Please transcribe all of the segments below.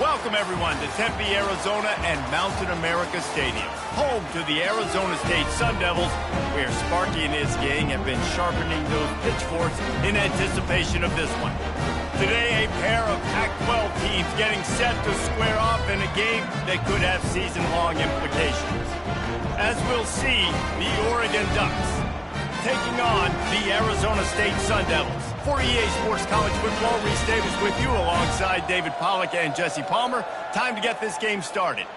Welcome, everyone, to Tempe, Arizona and Mountain America Stadium, home to the Arizona State Sun Devils, where Sparky and his gang have been sharpening those pitchforks in anticipation of this one. Today, a pair of Pac-12 teams getting set to square off in a game that could have season-long implications. As we'll see, the Oregon Ducks taking on the Arizona State Sun Devils. For EA Sports College Football, Reese Davis with you alongside David Pollack and Jesse Palmer. Time to get this game started.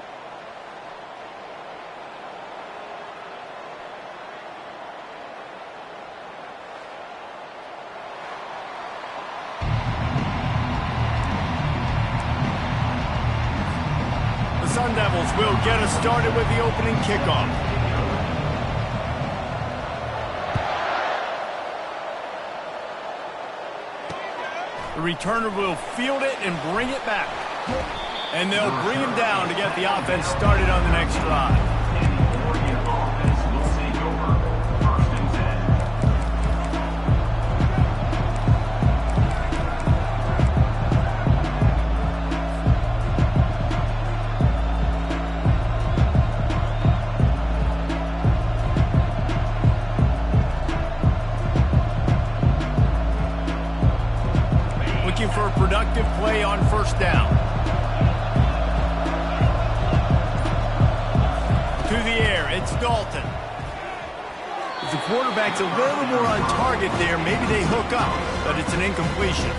The Sun Devils will get us started with the opening kickoff. The returner will field it and bring it back. And they'll bring him down to get the offense started on the next drive. For a productive play on first down. To the air, it's Dalton. If the quarterback's a little more on target there, maybe they hook up, but it's an incompletion.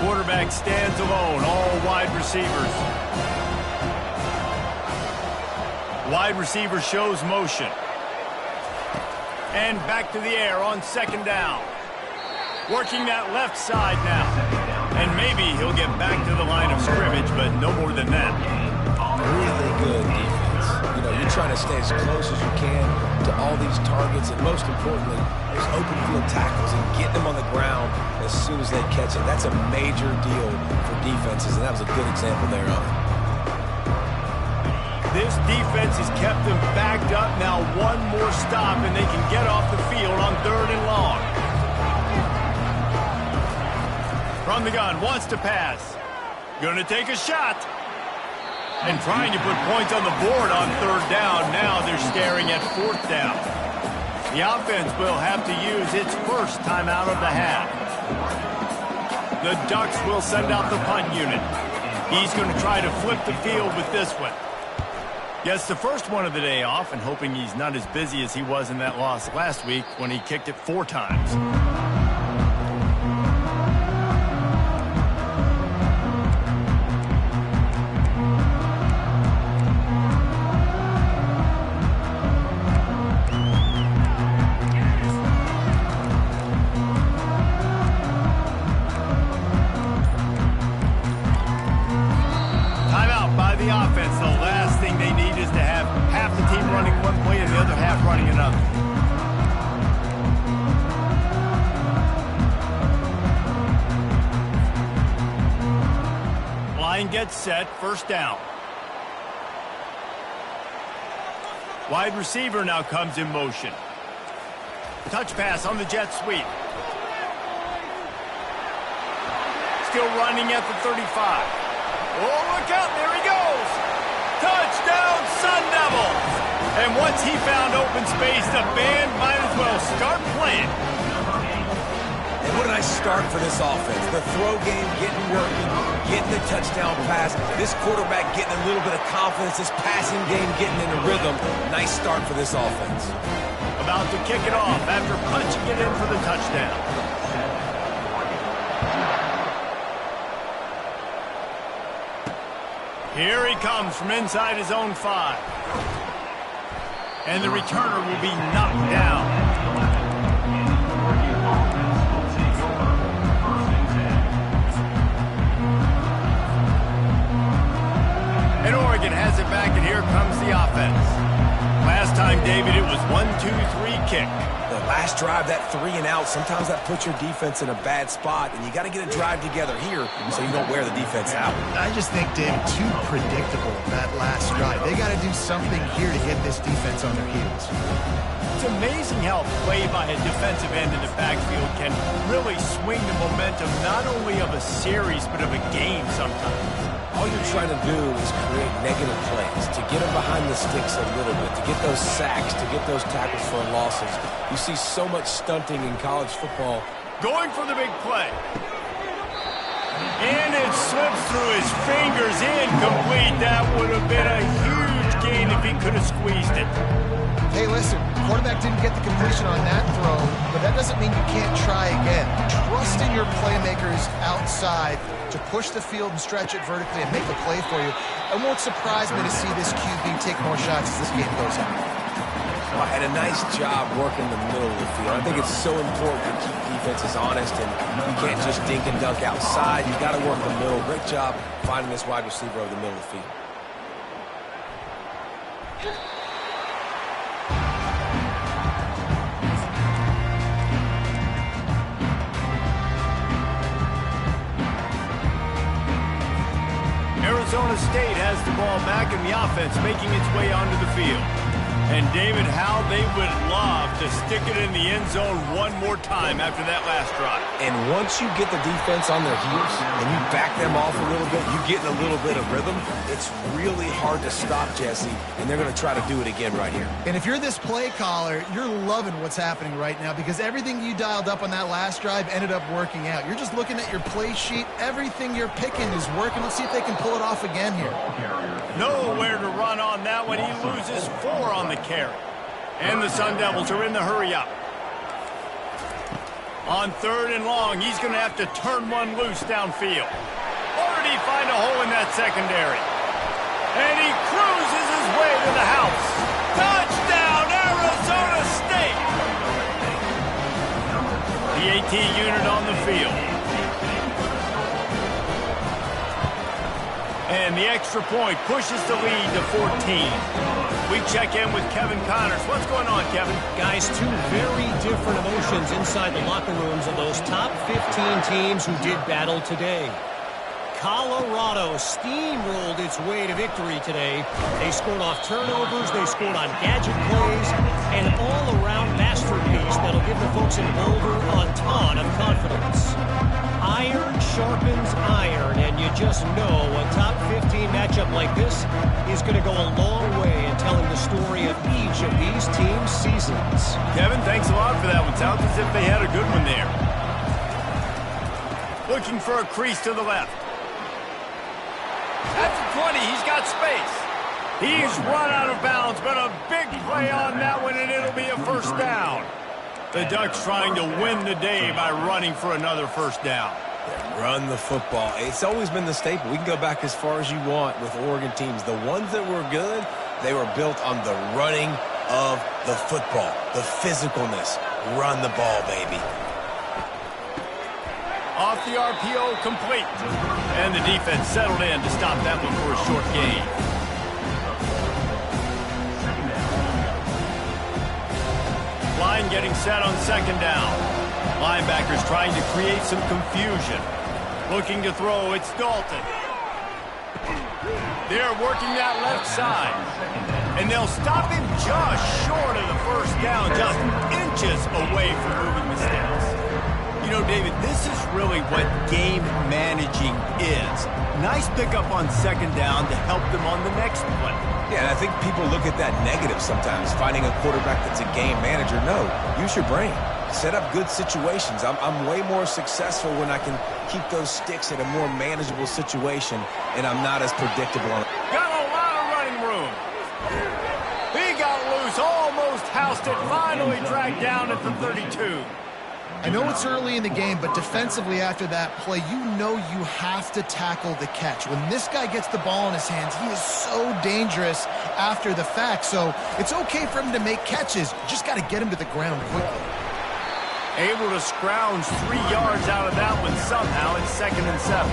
Quarterback stands alone, all wide receivers. Wide receiver shows motion. And back to the air on second down. Working that left side now. And maybe he'll get back to the line of scrimmage, but no more than that. Really good defense. You know, you're trying to stay as close as you can to all these targets, and most importantly, those open field tackles and getting them on the ground as soon as they catch it. That's a major deal for defenses, and that was a good example thereof. This defense has kept them backed up. Now one more stop, and they can get off the field on 3rd and long. From the gun, wants to pass. Gonna take a shot. And trying to put points on the board on 3rd down. Now they're staring at 4th down. The offense will have to use its first timeout of the half. The Ducks will send out the punt unit. He's going to try to flip the field with this one. Gets the first one of the day off, and hoping he's not as busy as he was in that loss last week when he kicked it 4 times. Offense, the last thing they need is to have half the team running one way and the other half running another. Line gets set, first down. Wide receiver now comes in motion. Touch pass on the jet sweep. Still running at the 35. Oh, look out, there he goes! Touchdown, Sun Devils! And once he found open space, the band might as well start playing. And what a nice start for this offense. The throw game getting working, getting the touchdown pass. This quarterback getting a little bit of confidence. This passing game getting in a rhythm. Nice start for this offense. About to kick it off after punching it in for the touchdown. Here he comes from inside his own 5. And the returner will be knocked down. And Oregon has it back, and here comes the offense. Last time, David, it was 1-2-3 kick. The last drive, that 3 and out, sometimes that puts your defense in a bad spot, and you got to get a drive together here so you don't wear the defense out. I just think, David, too predictable that last drive. They got to do something here to get this defense on their heels. It's amazing how play by a defensive end in the backfield can really swing the momentum not only of a series but of a game sometimes. All you're trying to do is create negative plays, to get them behind the sticks a little bit, to get those sacks, to get those tackles for losses. You see so much stunting in college football. Going for the big play. And it slips through his fingers, incomplete. That would have been a huge gain if he could have squeezed it. Hey, listen, quarterback didn't get the completion on that throw, but that doesn't mean you can't try again. Trust in your playmakers outside to push the field and stretch it vertically and make a play for you. It won't surprise me to see this QB take more shots as this game goes on. Well, and a nice job working the middle of the field. I think it's so important to keep defenses honest, and you can't just dink and dunk outside. You got to work the middle. Great job finding this wide receiver over the middle of the field. Arizona State has the ball back in the offense, making its way onto the field. And David, how they would love to stick it in the end zone one more time after that last drive. And once you get the defense on their heels and you back them off a little bit, you get in a little bit of rhythm, it's really hard to stop, Jesse, and they're going to try to do it again right here. And if you're this play caller, you're loving what's happening right now because everything you dialed up on that last drive ended up working out. You're just looking at your play sheet. Everything you're picking is working. Let's see if they can pull it off again here. Nowhere to run on that one. He loses 4 on the carry. And the Sun Devils are in the hurry up. On 3rd and long, he's going to have to turn one loose downfield. Or did he find a hole in that secondary? And he cruises his way to the house. Touchdown, Arizona State! The AT unit on the field. And the extra point pushes the lead to 14. We check in with Kevin Connors. What's going on, Kevin? Guys, 2 very different emotions inside the locker rooms of those top 15 teams who did battle today. Colorado steamrolled its way to victory today. They scored off turnovers, they scored on gadget plays, an all-around masterpiece that'll give the folks in Boulder a ton of confidence. Iron sharpens iron, and you just know a top 15 matchup like this is going to go a long way in telling the story of each of these teams' seasons. Kevin, thanks a lot for that one. Sounds as if they had a good one there. Looking for a crease to the left. At the 20, he's got space. He's run out of bounds, but a big play on that one, and it'll be a first down. The Ducks trying to win the day by running for another first down. Run the football. It's always been the staple. We can go back as far as you want with Oregon teams. The ones that were good, they were built on the running of the football, the physicalness. Run the ball, baby. Off the RPO, complete. And the defense settled in to stop that one for a short gain. Line getting set on 2nd down. Linebackers trying to create some confusion. Looking to throw, it's Dalton. They're working that left side. And they'll stop him just short of the first down, just inches away from moving the sticks. You know, David, this is really what game managing is. Nice pickup on 2nd down to help them on the next play. Yeah, and I think people look at that negative sometimes, finding a quarterback that's a game manager. No, use your brain. Set up good situations. I'm way more successful when I can keep those sticks in a more manageable situation, and I'm not as predictable. Got a lot of running room. He got loose, almost housed it, finally dragged down at the 32. I know it's early in the game, but defensively after that play, you know you have to tackle the catch. When this guy gets the ball in his hands, he is so dangerous after the fact. So it's okay for him to make catches. You just got to get him to the ground quickly. Able to scrounge 3 yards out of that one somehow. It's 2nd and 7.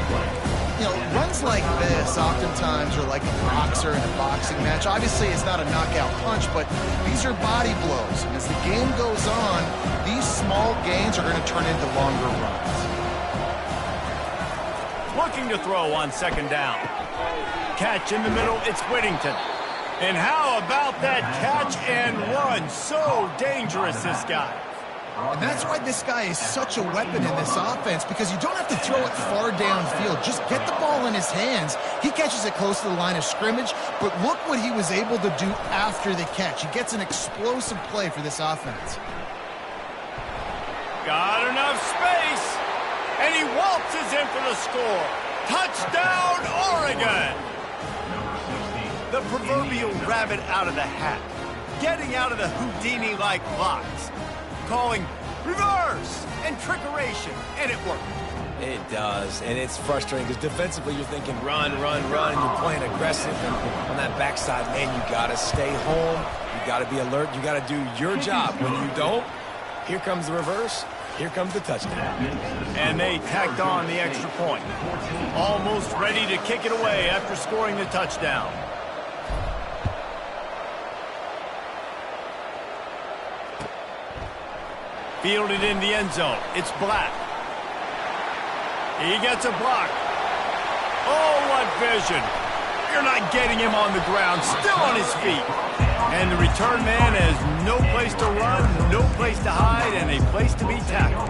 You know, runs like this oftentimes are like a boxer in a boxing match. Obviously, it's not a knockout punch, but these are body blows. And as the game goes on, these small gains are going to turn into longer runs. Looking to throw on second down. Catch in the middle, it's Whittington. And how about that catch and run? So dangerous, this guy. And that's why this guy is such a weapon in this offense, because you don't have to throw it far downfield. Just get the ball in his hands. He catches it close to the line of scrimmage, but look what he was able to do after the catch. He gets an explosive play for this offense. Got enough space, and he waltzes in for the score. Touchdown, Oregon! The proverbial rabbit out of the hat, getting out of the Houdini-like box, calling reverse and trickeration, and it worked. It does, and it's frustrating because defensively you're thinking run, run, run, and you're playing aggressive, and on that backside, man, you got to stay home, you got to be alert, you got to do your job. When you don't, here comes the reverse, here comes the touchdown. And they tacked on the extra point. Almost ready to kick it away after scoring the touchdown. Fielded in the end zone. It's Black. He gets a block. Oh, what vision. You're not getting him on the ground. Still on his feet. And the return man has no place to run, no place to hide, and a place to be tackled.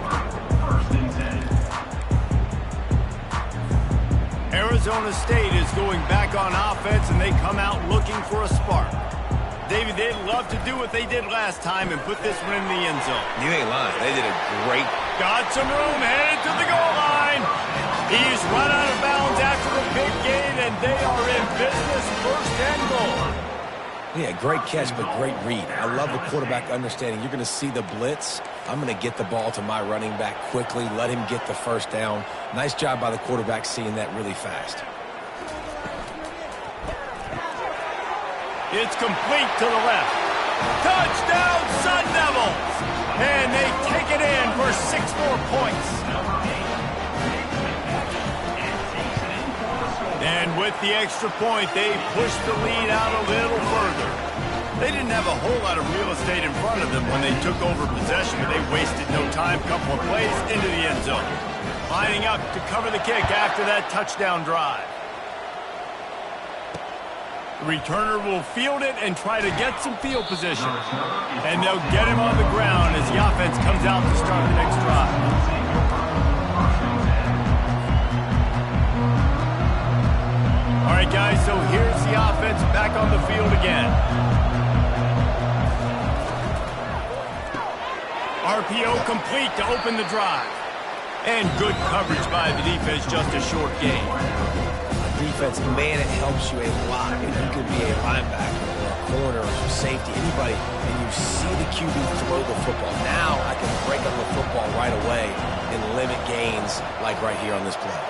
Arizona State is going back on offense, and they come out looking for a spark. David, they'd love to do what they did last time and put this one in the end zone. You ain't lying. They did a great... Got some room, headed to the goal line. He's run out of bounds after the big gain, and they are in business, first and goal. Yeah, great catch, but great read. I love the quarterback understanding. You're going to see the blitz. I'm going to get the ball to my running back quickly, let him get the first down. Nice job by the quarterback seeing that really fast. It's complete to the left. Touchdown, Sun Devils! And they take it in for 6 more points. And with the extra point, they push the lead out a little further. They didn't have a whole lot of real estate in front of them when they took over possession, but they wasted no time. Couple of plays into the end zone. Lining up to cover the kick after that touchdown drive. The returner will field it and try to get some field position. And they'll get him on the ground as the offense comes out to start the next drive. All right, guys, so here's the offense back on the field again. RPO complete to open the drive. And good coverage by the defense, just a short gain. Defense, man, it helps you a lot if you could be a linebacker or a corner or safety, anybody, and you see the QB throw the football. Now I can break up the football right away and limit gains like right here on this play.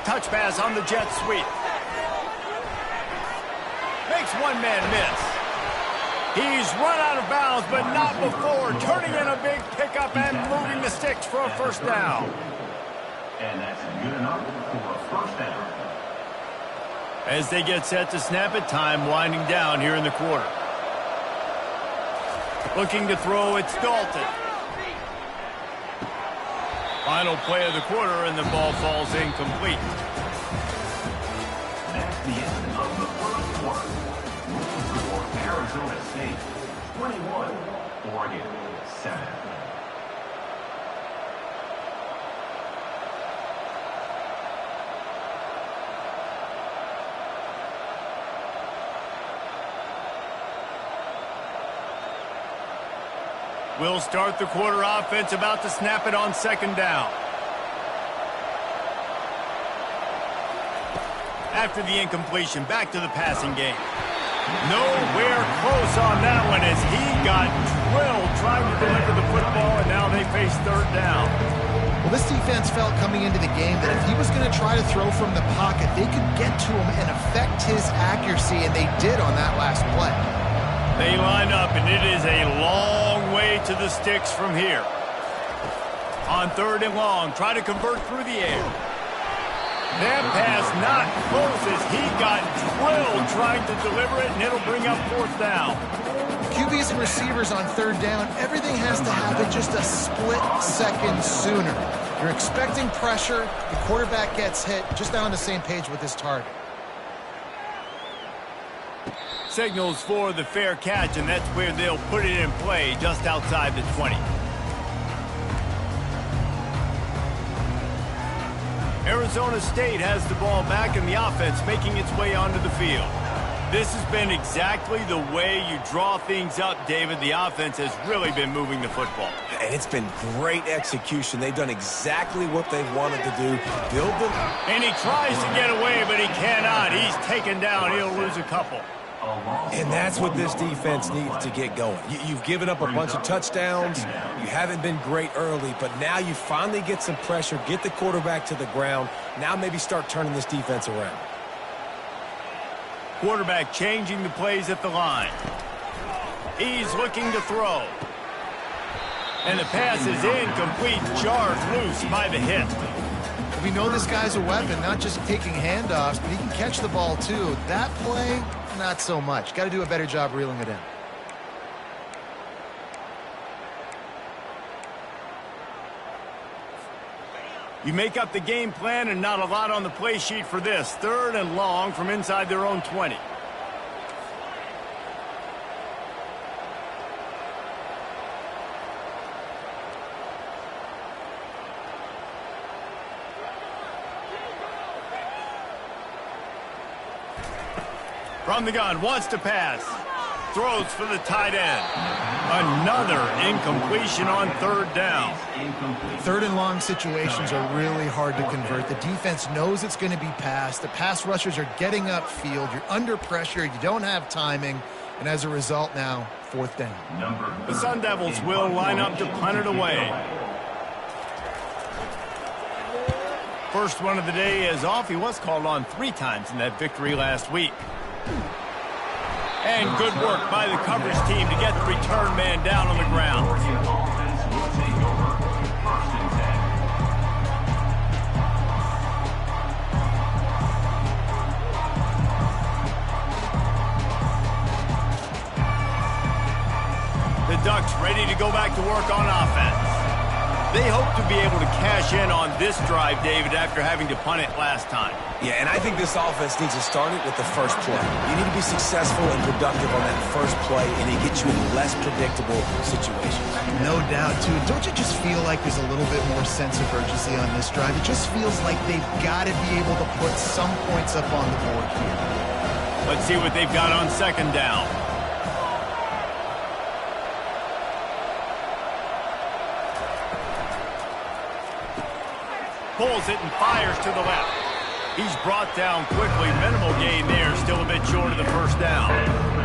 Touch pass on the jet sweep. Makes one man miss. He's run out of bounds, but not before turning in a big pickup and moving the sticks for a first down. And that's good enough for a first down. As they get set to snap it, time winding down here in the quarter. Looking to throw, it's Dalton. Final play of the quarter, and the ball falls incomplete. That's the end of the first quarter. For Arizona State, 21, Oregon, 7. We'll start the quarter offense, about to snap it on second down. After the incompletion, back to the passing game. Nowhere close on that one as he got drilled trying to deliver the football, and now they face third down. Well, this defense felt coming into the game that if he was going to try to throw from the pocket, they could get to him and affect his accuracy, and they did on that last play. They line up, and it is a long way to the sticks from here. On third and long, try to convert through the air. That pass not close as he got drilled trying to deliver it, and it'll bring up 4th down. QBs and receivers on 3rd down, everything has to happen just a split second sooner. You're expecting pressure, the quarterback gets hit, just not on the same page with his target. Signals for the fair catch, and that's where they'll put it in play, just outside the 20. Arizona State has the ball back in the offense, making its way onto the field. This has been exactly the way you draw things up, David. The offense has really been moving the football. And it's been great execution. They've done exactly what they've wanted to do. Build them. And he tries to get away, but he cannot. He's taken down. He'll lose a couple. And that's what this defense needs to get going. You've given up a bunch of touchdowns. You haven't been great early, but now you finally get some pressure, get the quarterback to the ground. Now maybe start turning this defense around. Quarterback changing the plays at the line. He's looking to throw. And the pass is incomplete, jarred loose by the hit. We know this guy's a weapon, not just taking handoffs, but he can catch the ball too. That play, not so much. Got to do a better job reeling it in. You make up the game plan and not a lot on the play sheet for this. 3rd and long from inside their own 20. From the gun, wants to pass. Throws for the tight end. Another incompletion on 3rd down. 3rd and long situations are really hard to convert. The defense knows it's going to be passed. The pass rushers are getting upfield. You're under pressure. You don't have timing. And as a result now, 4th down. The Sun Devils will line up to punt it away. First one of the day is off. He was called on 3 times in that victory last week. And good work by the coverage team to get the return man down on the ground. The Ducks ready to go back to work on offense. They hope to be able to cash in on this drive, David, after having to punt it last time. Yeah, and I think this offense needs to start it with the first play. You need to be successful and productive on that first play, and it gets you in less predictable situations. No doubt, too. Don't you just feel like there's a little bit more sense of urgency on this drive? It just feels like they've got to be able to put some points up on the board here. Let's see what they've got on 2nd down. Pulls it and fires to the left. He's brought down quickly. Minimal gain there. Still a bit short of the 1st down.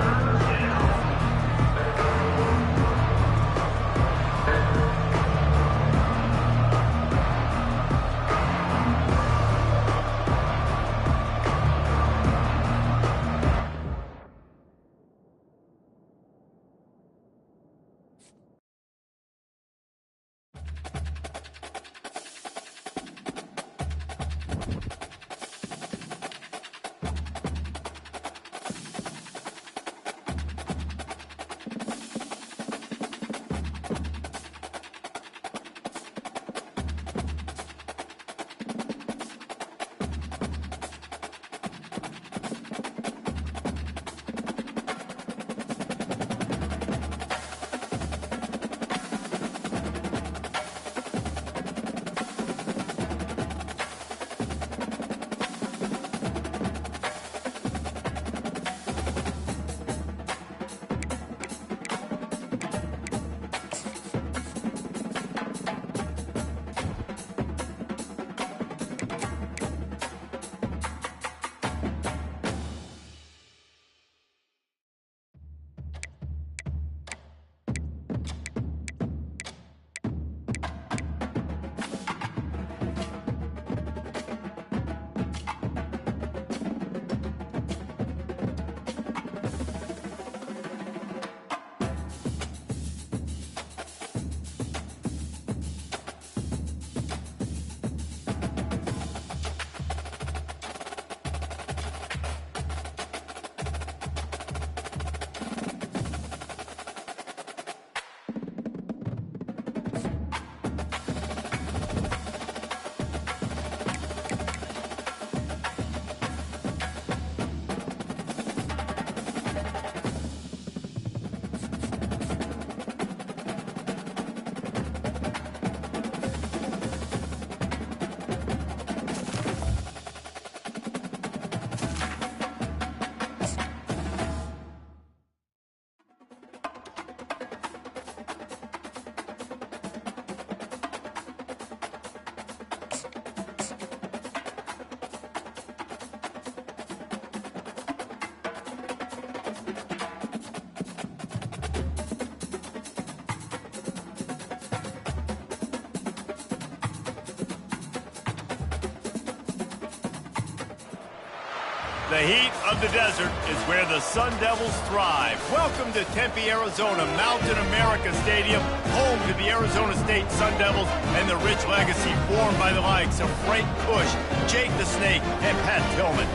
The heat of the desert is where the Sun Devils thrive. Welcome to Tempe, Arizona, Mountain America Stadium, home to the Arizona State Sun Devils and the rich legacy formed by the likes of Frank Kush, Jake the Snake, and Pat Tillman.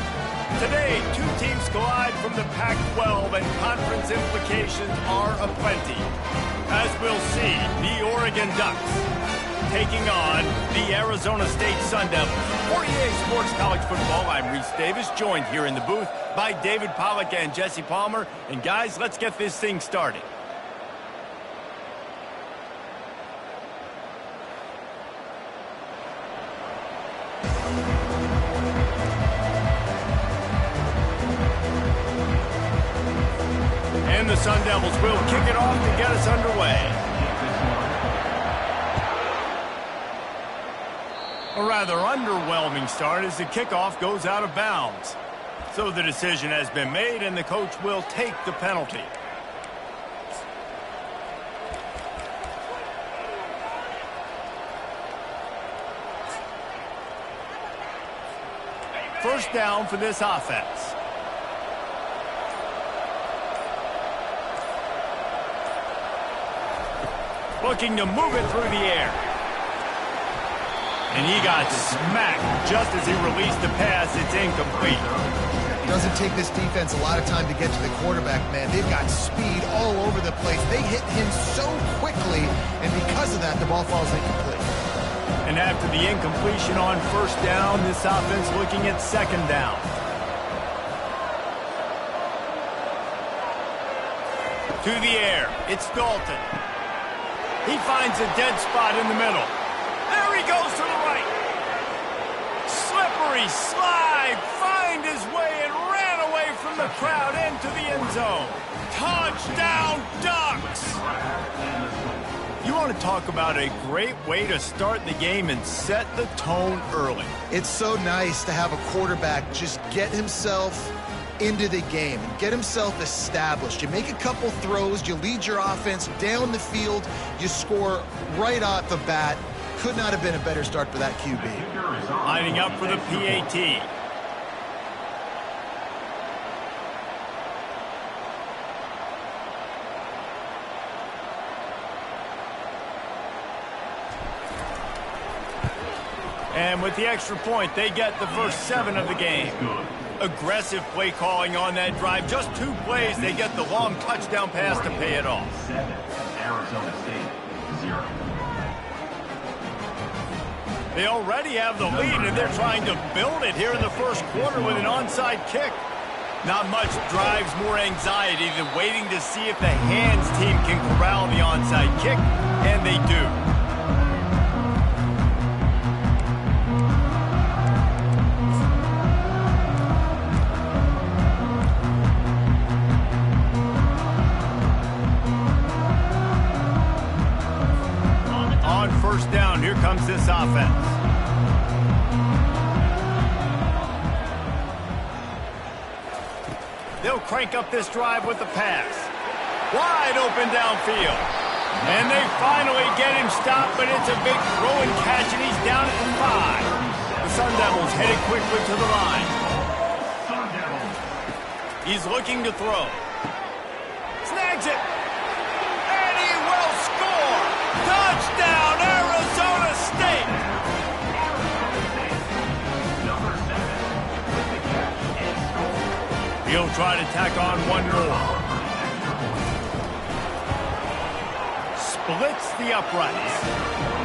Today, two teams collide from the Pac-12 and conference implications are aplenty. As we'll see, the Oregon Ducks taking on the Arizona State Sun Devils. For EA Sports College Football, I'm Reese Davis, joined here in the booth by David Pollack and Jesse Palmer. And guys, let's get this thing started. And the Sun Devils will kick it off to get us underway. A rather underwhelming start as the kickoff goes out of bounds. So the decision has been made and the coach will take the penalty. First down for this offense. Looking to move it through the air. And he got smacked just as he released the pass. It's incomplete. It doesn't take this defense a lot of time to get to the quarterback, man. They've got speed all over the place. They hit him so quickly, and because of that, the ball falls incomplete. And after the incompletion on first down, this offense looking at second down. To the air, it's Dalton. He finds a dead spot in the middle. There he goes to the right. Slippery slide, find his way and ran away from the crowd into the end zone. Touchdown, Ducks! You want to talk about a great way to start the game and set the tone early. It's so nice to have a quarterback just get himself into the game and get himself established. You make a couple throws, you lead your offense down the field, you score right off the bat. Could not have been a better start for that QB. Lining up for the PAT. And with the extra point, they get the first 7 of the game. Aggressive play calling on that drive. Just 2 plays, they get the long touchdown pass to pay it off. 7, Arizona State, 0. They already have the lead, and they're trying to build it here in the first quarter with an onside kick. Not much drives more anxiety than waiting to see if the hands team can corral the onside kick, and they do. On first down, here comes this offense. They'll crank up this drive with the pass. Wide open downfield. And they finally get him stopped, but it's a big throw and catch, and he's down at the 5. The Sun Devils headed quickly to the line. He's looking to throw. Snags it. And he will score. Touchdown, Arizona State. He'll try to tack on one more. Splits the uprights.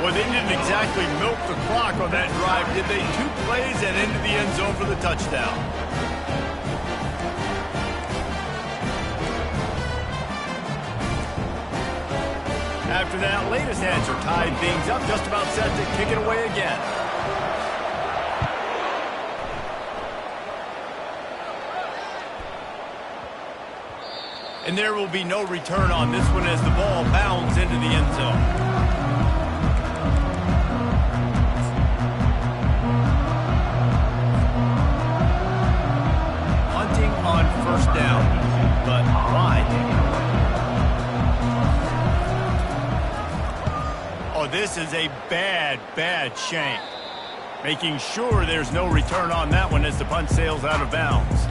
Well, they didn't exactly milk the clock on that drive, did they? 2 plays and into the end zone for the touchdown. After that latest answer tied things up, just about set to kick it away again. And there will be no return on this one as the ball bounds into the end zone. Hunting on first down, but wide. Oh, this is a bad shank. Making sure there's no return on that one as the punt sails out of bounds.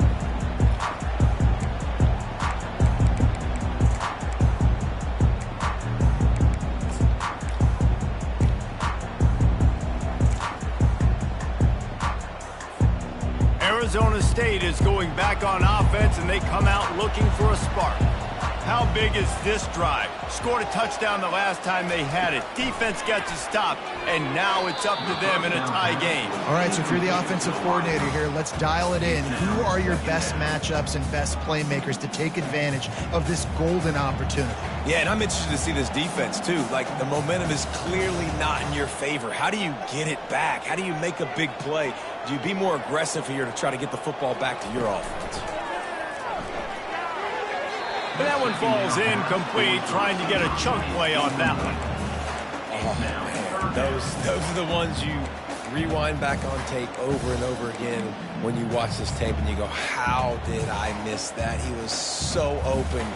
Arizona State is going back on offense, and they come out looking for a spark. How big is this drive? Scored a touchdown the last time they had it. Defense gets a stop, and now it's up to them in a tie game. All right, so if you're the offensive coordinator here, let's dial it in. Who are your best matchups and best playmakers to take advantage of this golden opportunity? Yeah, and I'm interested to see this defense, too. Like, the momentum is clearly not in your favor. How do you get it back? How do you make a big play? Do you be more aggressive here to try to get the football back to your offense? That one falls incomplete, trying to get a chunk play on that one. Oh, man. Those are the ones you rewind back on tape over and over again when you watch this tape and you go, how did I miss that? He was so open.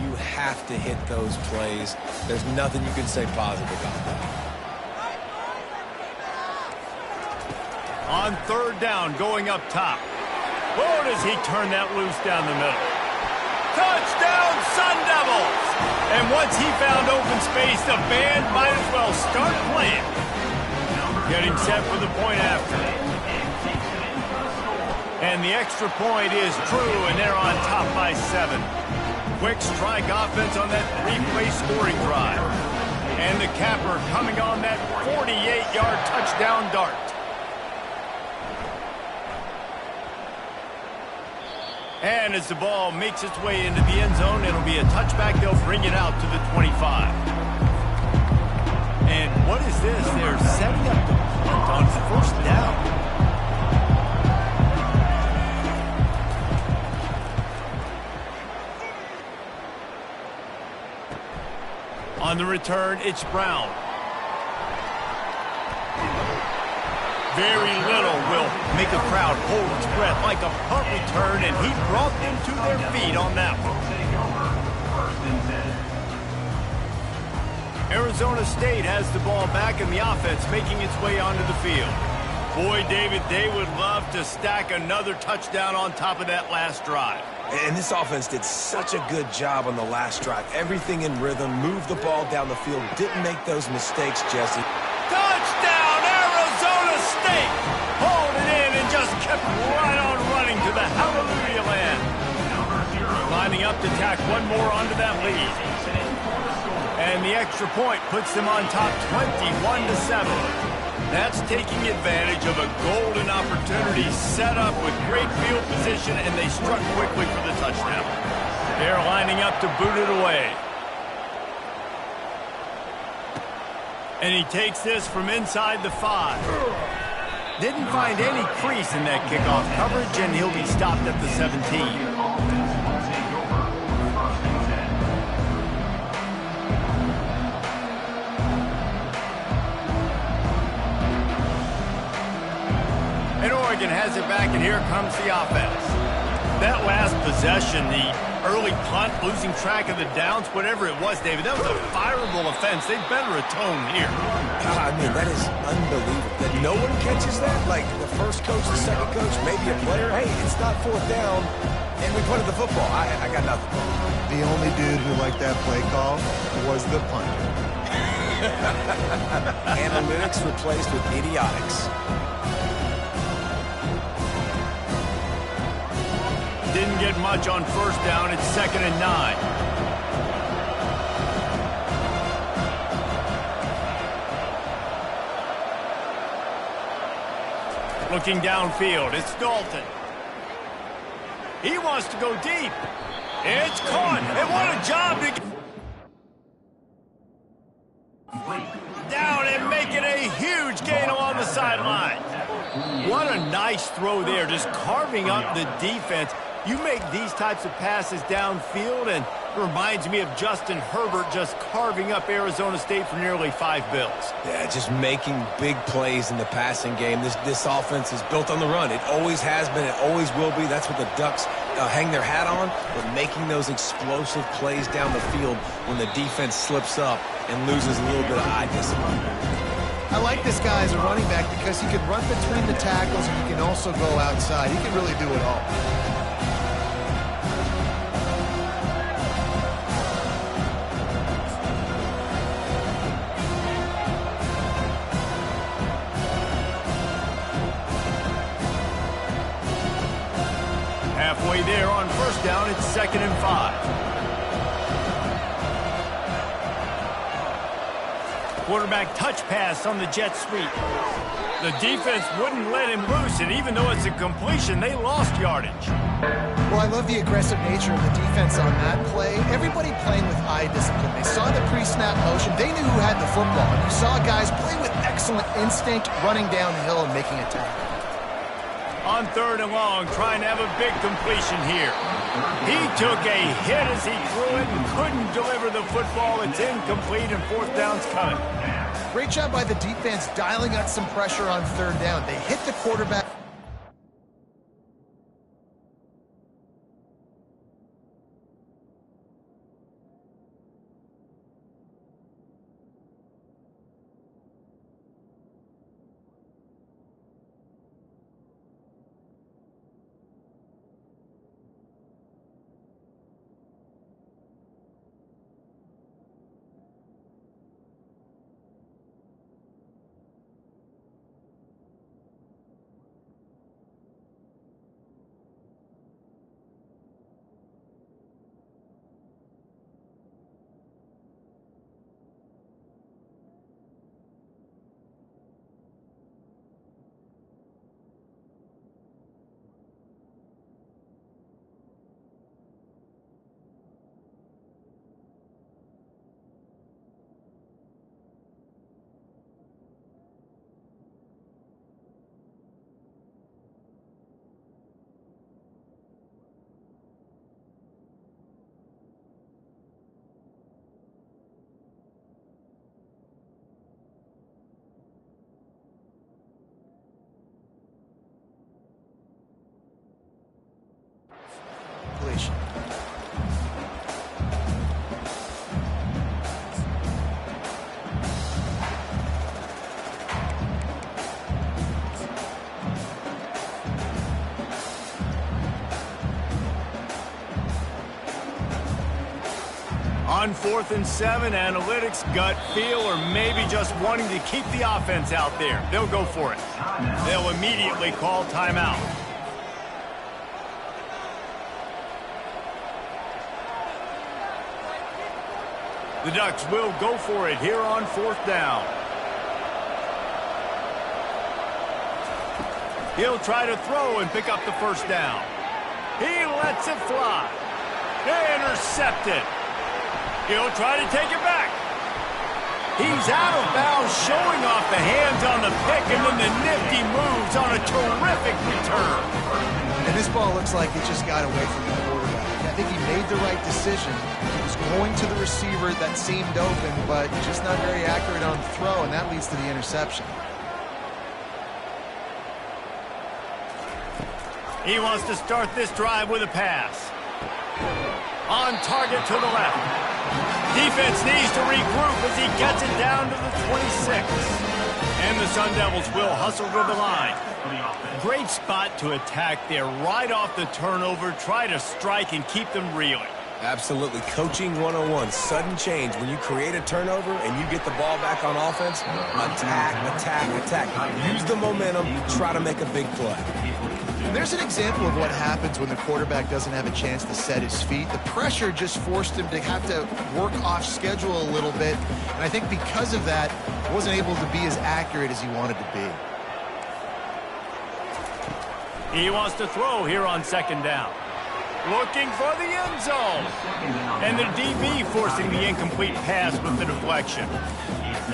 You have to hit those plays. There's nothing you can say positive about that. On third down, going up top. Oh, does he turn that loose down the middle? Touchdown, Sun Devils! And once he found open space, the band might as well start playing. Getting set for the point after. And the extra point is true, and they're on top by 7. Quick strike offense on that 3-play scoring drive. And the capper coming on that 48-yard touchdown dart. And as the ball makes its way into the end zone, it'll be a touchback. They'll bring it out to the 25. And what is this? They're setting up the punt on first down. On the return, it's Brown. Very little will make a crowd hold its breath like a punt return, and he brought them to their feet on that one. Arizona State has the ball back in the offense, making its way onto the field. Boy, David, they would love to stack another touchdown on top of that last drive. And this offense did such a good job on the last drive. Everything in rhythm, moved the ball down the field, didn't make those mistakes, Jesse. Touchdown, Arizona State! Hauled it in and just kept right on running to the hallelujah land. Lining up to tack one more onto that lead. And the extra point puts them on top 21-7. That's taking advantage of a golden opportunity set up with great field position, and they struck quickly for the touchdown. They're lining up to boot it away. And he takes this from inside the 5. Didn't find any crease in that kickoff coverage, and he'll be stopped at the 17. And Oregon has it back, and here comes the offense. That last possession, the early punt, losing track of the downs, whatever it was, David, that was a fireable offense. They better atone here. God, I mean, that is unbelievable. That no one catches that? Like the first coach, the second coach, maybe a player. Hey, it's not fourth down, and we punted the football. I got nothing. The only dude who liked that play call was the punter. Analytics replaced with idiotics. Didn't get much on first down. It's 2nd and 9. Looking downfield, it's Dalton. He wants to go deep. It's caught. And what a job to get down and make it a huge gain along the sideline. What a nice throw there, just carving up the defense. You make these types of passes downfield, and it reminds me of Justin Herbert just carving up Arizona State for nearly 5 bills. Yeah, just making big plays in the passing game. This offense is built on the run. It always has been. It always will be. That's what the Ducks hang their hat on, but making those explosive plays down the field when the defense slips up and loses a little bit of eye discipline. I like this guy as a running back because he can run between the tackles and he can also go outside. He can really do it all. down. It's 2nd and 5. Quarterback touch pass on the jet sweep. The defense wouldn't let him loose, and even though it's a completion, they lost yardage. Well, I love the aggressive nature of the defense on that play. Everybody playing with eye discipline. They saw the pre-snap motion. They knew who had the football. And you saw guys play with excellent instinct, running downhill and making a tackle. On 3rd and long, trying to have a big completion here. He took a hit as he threw it and couldn't deliver the football. It's incomplete, and 4th down's coming. Great job by the defense dialing out some pressure on 3rd down. They hit the quarterback. On 4th and 7, analytics, gut feel, or maybe just wanting to keep the offense out there. They'll go for it. They'll immediately call timeout. The Ducks will go for it here on 4th down. He'll try to throw and pick up the 1st down. He lets it fly. Intercepted. He'll try to take it back. He's out of bounds, showing off the hands on the pick, and then the nifty moves on a terrific return. And this ball looks like it just got away from the quarterback. I think he made the right decision. He was going to the receiver that seemed open, but just not very accurate on the throw, and that leads to the interception. He wants to start this drive with a pass. On target to the left. Defense needs to regroup as he gets it down to the 26. And the Sun Devils will hustle to the line. Great spot to attack there right off the turnover. Try to strike and keep them reeling. Absolutely. Coaching 101. Sudden change. When you create a turnover and you get the ball back on offense, attack, attack, attack. Use the momentum. Try to make a big play. There's an example of what happens when the quarterback doesn't have a chance to set his feet. The pressure just forced him to have to work off schedule a little bit. And I think because of that, wasn't able to be as accurate as he wanted to be. He wants to throw here on 2nd down. Looking for the end zone. And the DB forcing the incomplete pass with the deflection.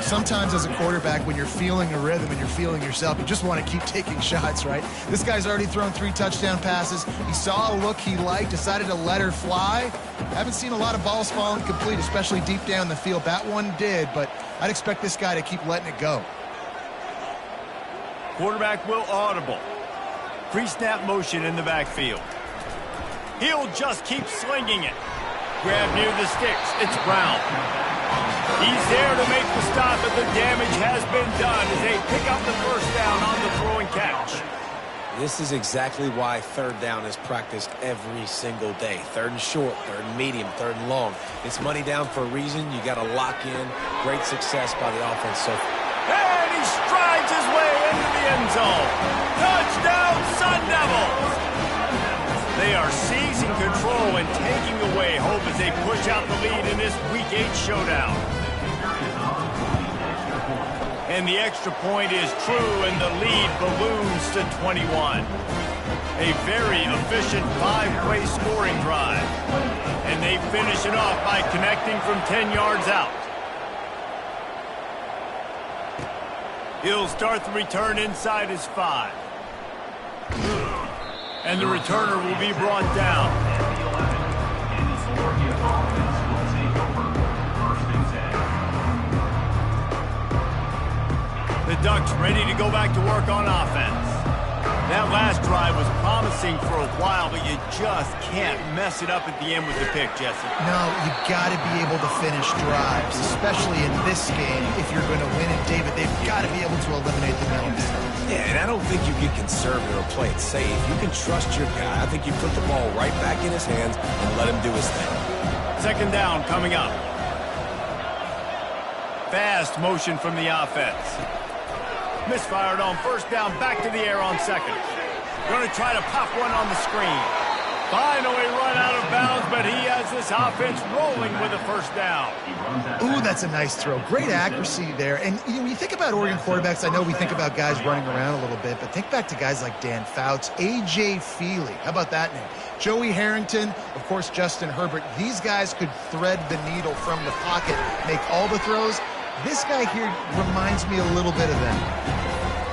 Sometimes as a quarterback, when you're feeling a rhythm and you're feeling yourself, you just want to keep taking shots, right? This guy's already thrown 3 touchdown passes. He saw a look he liked, decided to let her fly. Haven't seen a lot of balls fall incomplete, especially deep down the field. That one did, but I'd expect this guy to keep letting it go. Quarterback will audible. Pre-snap motion in the backfield. He'll just keep slinging it. Grab near the sticks. It's Brown. He's there to make the stop, but the damage has been done as they pick up the 1st down on the throw and catch. This is exactly why 3rd down is practiced every single day. 3rd and short, 3rd and medium, 3rd and long. It's money down for a reason. You got to lock in. Great success by the offense so far. And he strides his way into the end zone. Touchdown, Sun Devils! They are seizing losing control and taking away hope as they push out the lead in this Week 8 showdown. And the extra point is true, and the lead balloons to 21. A very efficient 5-play scoring drive. And they finish it off by connecting from 10 yards out. He'll start the return inside his 5. And the returner will be brought down. The Ducks ready to go back to work on offense. That last drive was promising for a while, but you just can't mess it up at the end with the pick, Jesse. No, you got to be able to finish drives, especially in this game. If you're going to win it, David, they've got to be able to eliminate the penalties. Yeah, and I don't think you get conservative or play it safe. You can trust your guy. I think you put the ball right back in his hands and let him do his thing. Second down coming up. Fast motion from the offense. Misfired on first down, back to the air on second. Going to try to pop one on the screen. Finally run out of bounds, but he has this offense rolling with a first down. Ooh, that's a nice throw. Great accuracy there. And when you think about Oregon quarterbacks, I know we think about guys running around a little bit, but think back to guys like Dan Fouts, A.J. Feely. How about that name? Joey Harrington, of course, Justin Herbert. These guys could thread the needle from the pocket, make all the throws. This guy here reminds me a little bit of them.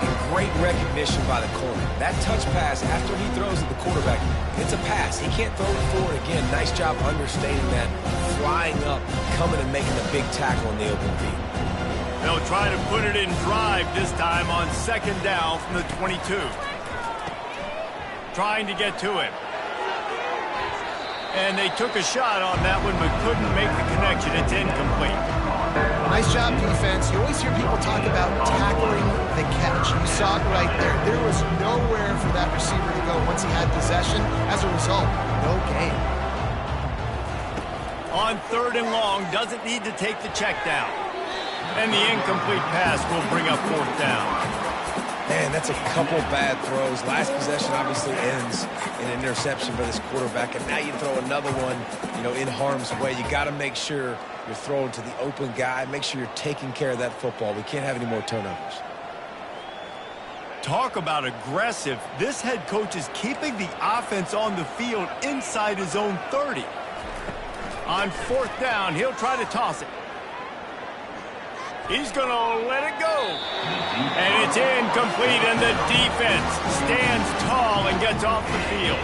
And great recognition by the corner. That touch pass after he throws at the quarterback, it's a pass. He can't throw it forward again. Nice job understanding that, flying up, coming and making the big tackle in the open field. They'll try to put it in drive this time on second down from the 22. Trying to get to it. And they took a shot on that one but couldn't make the connection. It's incomplete. Nice job, defense. You always hear people talk about tackling the catch. You saw it right there. There was nowhere for that receiver to go once he had possession. As a result, no gain. On third and long, doesn't need to take the check down. And the incomplete pass will bring up fourth down. Man, that's a couple bad throws. Last possession obviously ends in an interception by this quarterback, and now you throw another one, in harm's way. You got to make sure you're throwing to the open guy. Make sure you're taking care of that football. We can't have any more turnovers. Talk about aggressive. This head coach is keeping the offense on the field inside his own 30. On fourth down, he'll try to toss it. He's going to let it go. And it's incomplete, and the defense stands tall and gets off the field.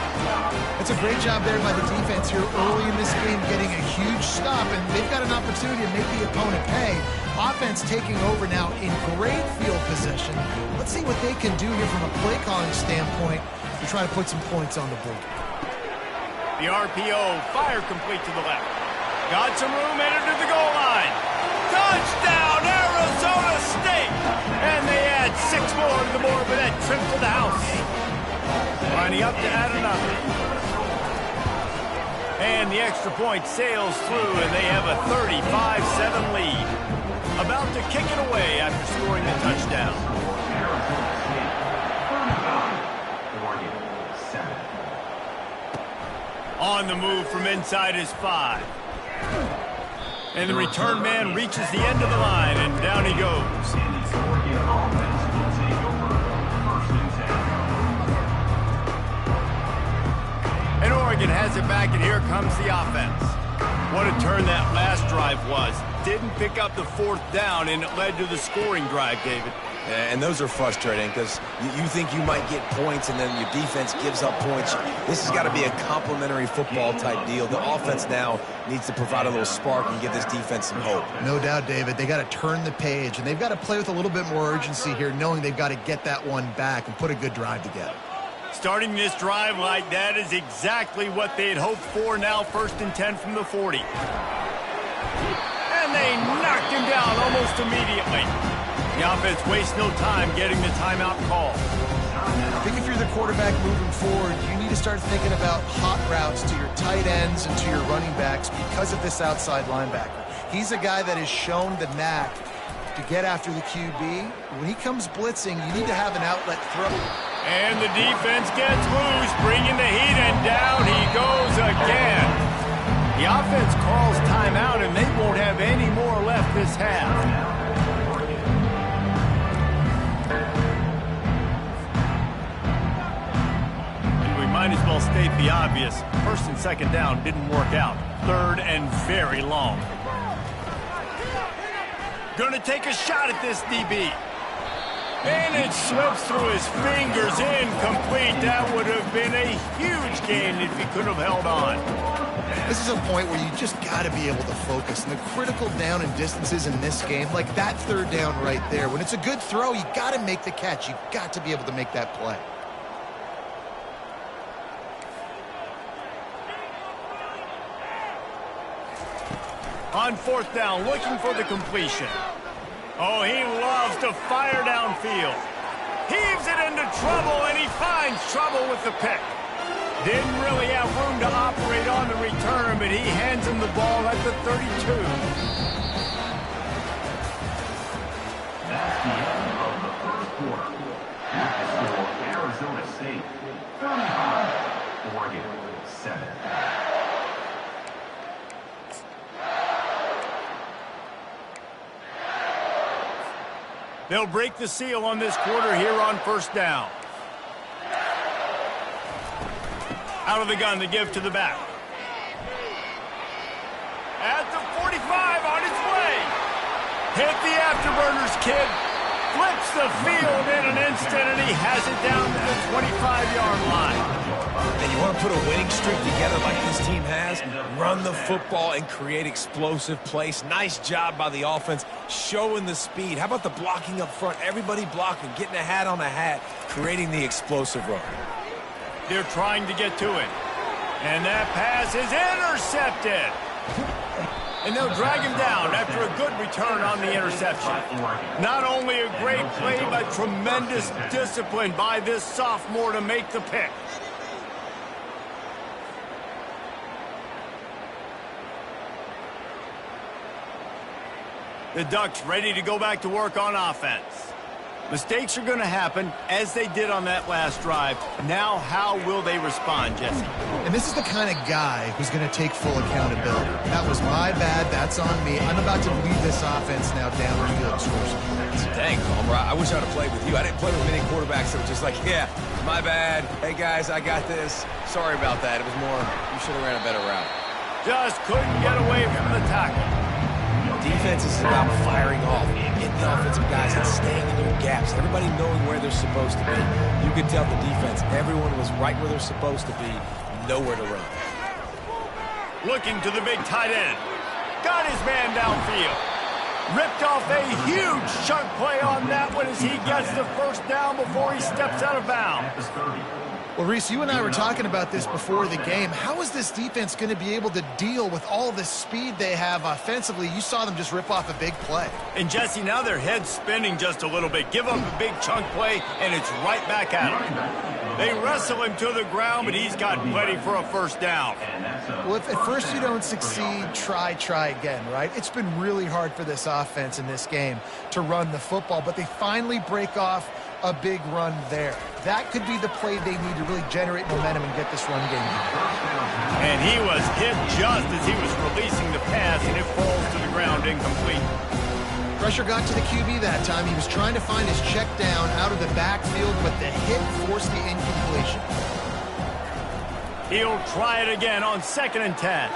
It's a great job there by the defense here early in this game, getting a huge stop, and they've got an opportunity to make the opponent pay. Offense taking over now in great field position. Let's see what they can do here from a play calling standpoint to try to put some points on the board. The RPO, fire complete to the left. Got some room, headed to the goal line. Touchdown, Arizona State! And they add 6 more to the board with that trip to the house. Lining up to add another. And the extra point sails through, and they have a 35-7 lead. About to kick it away after scoring the touchdown. On the move from inside his 5. And the return man reaches the end of the line, and down he goes. And Oregon has it back, and here comes the offense. What a turn that last drive was. Didn't pick up the fourth down, and it led to the scoring drive, David. Yeah, and those are frustrating because you think you might get points and then your defense gives up points. This has got to be a complementary football type deal. The offense now needs to provide a little spark and give this defense some hope. No doubt, David. They got to turn the page, and they've got to play with a little bit more urgency here, knowing they've got to get that one back and put a good drive together. Starting this drive like that is exactly what they had hoped for. Now 1st and 10 from the 40. And they knocked him down almost immediately. The offense wastes no time getting the timeout call. I think if you're the quarterback moving forward, you need to start thinking about hot routes to your tight ends and to your running backs because of this outside linebacker. He's a guy that has shown the knack to get after the QB. When he comes blitzing, you need to have an outlet throw. And the defense gets loose, bringing the heat, and down he goes again. The offense calls timeout, and they won't have any more left this half. And we might as well state the obvious. First and second down didn't work out. Third and very long. Gonna take a shot at this DB. And it slips through his fingers, incomplete. That would have been a huge gain if he could have held on. This is a point where you just got to be able to focus. And the critical down and distances in this game, like that third down right there, when it's a good throw, you got to make the catch. You've got to be able to make that play. On fourth down, looking for the completion. Oh, he loves to fire downfield. Heaves it into trouble, and he finds trouble with the pick. Didn't really have room to operate on the return, but he hands him the ball at the 32. That's the end of the first quarter. At the score, Arizona State 35, Oregon 7. They'll break the seal on this quarter here on first down. Out of the gun to give to the back. At the 45 on his way. Hit the afterburners, kid. Flips the field in an instant, and he has it down to the 25-yard line. And you want to put a winning streak together like this team has? Run the football and create explosive plays. Nice job by the offense, showing the speed. How about the blocking up front? Everybody blocking, getting a hat on a hat, creating the explosive run. They're trying to get to it. And that pass is intercepted. And they'll drag him down after a good return on the interception. Not only a great play, but tremendous discipline by this sophomore to make the pick. The Ducks ready to go back to work on offense. Mistakes are going to happen, as they did on that last drive. Now, how will they respond, Jesse? And this is the kind of guy who's going to take full accountability. That was my bad. That's on me. I'm about to lead this offense now down the field and score some points. Dang, Homer, I wish I'd have played with you. I didn't play with many quarterbacks that were just like, yeah, my bad. Hey, guys, I got this. Sorry about that. It was more, you should have ran a better route. Just couldn't get away from the tackle. Defense is about firing off, getting the offensive guys and staying in your gaps. Everybody knowing where they're supposed to be. You could tell the defense, everyone was right where they're supposed to be, nowhere to run. Looking to the big tight end. Got his man downfield. Ripped off a huge chunk play on that one as he gets the first down before he steps out of bounds. Well, Reese, you and I were talking about this before the game. How is this defense going to be able to deal with all this speed they have offensively? You saw them just rip off a big play. And, Jesse, now their head's spinning just a little bit. Give up a big chunk play, and it's right back at him. They wrestle him to the ground, but he's got plenty for a first down. Well, if at first you don't succeed, try again, right? It's been really hard for this offense in this game to run the football, but they finally break off a big run there. That could be the play they need to really generate momentum and get this run game going. And he was hit just as he was releasing the pass, and it falls to the ground incomplete. Pressure got to the QB that time. He was trying to find his check down out of the backfield, but the hit forced the incompletion. He'll try it again on 2nd and 10.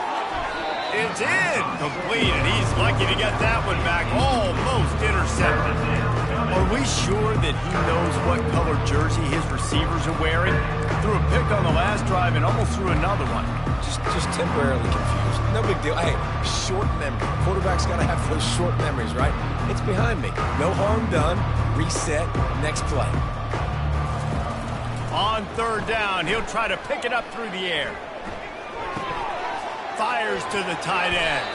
It's incomplete, and he's lucky to get that one back. Almost intercepted. Are we sure that he knows what color jersey his receivers are wearing? Threw a pick on the last drive and almost threw another one. Just temporarily confused. No big deal. Hey, short memory. Quarterback's got to have those short memories, right? It's behind me. No harm done. Reset. Next play. On 3rd down, he'll try to pick it up through the air. Fires to the tight end.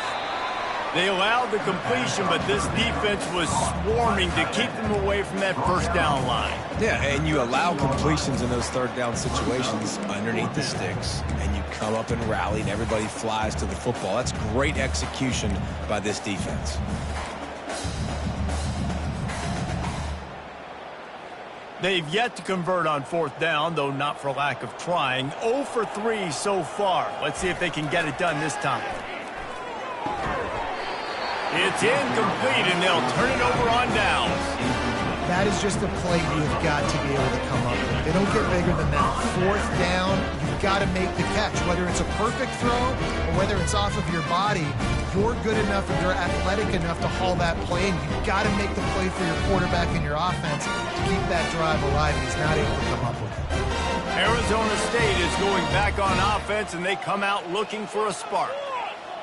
They allowed the completion, but this defense was swarming to keep them away from that first down line. Yeah, and you allow completions in those 3rd down situations underneath the sticks, and you come up and rally, and everybody flies to the football. That's great execution by this defense. They've yet to convert on 4th down, though not for lack of trying. 0 for 3 so far. Let's see if they can get it done this time. It's incomplete, and they'll turn it over on downs. That is just a play you've got to be able to come up with. They don't get bigger than that. 4th down, you've got to make the catch. Whether it's a perfect throw or whether it's off of your body, you're good enough and you're athletic enough to haul that play, and you've got to make the play for your quarterback and your offense to keep that drive alive, and he's not able to come up with it. Arizona State is going back on offense, and they come out looking for a spark.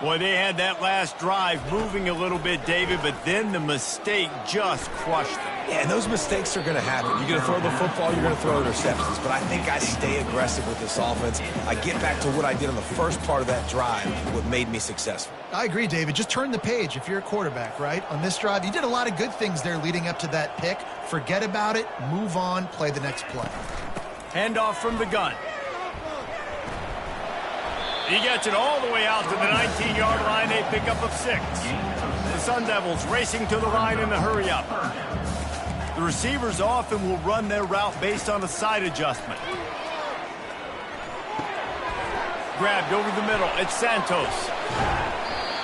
Boy, they had that last drive moving a little bit, David, but then the mistake just crushed them. Yeah, and those mistakes are going to happen. You're going to throw the football, you're going to throw interceptions. But I think I stay aggressive with this offense. I get back to what I did on the first part of that drive, what made me successful. I agree, David. Just turn the page if you're a quarterback, right? On this drive, you did a lot of good things there leading up to that pick. Forget about it, move on, play the next play. Handoff from the gun. He gets it all the way out to the 19-yard line. They pick up of 6. The Sun Devils racing to the line in the hurry-up. The receivers often will run their route based on a side adjustment. Grabbed over the middle. It's Santos.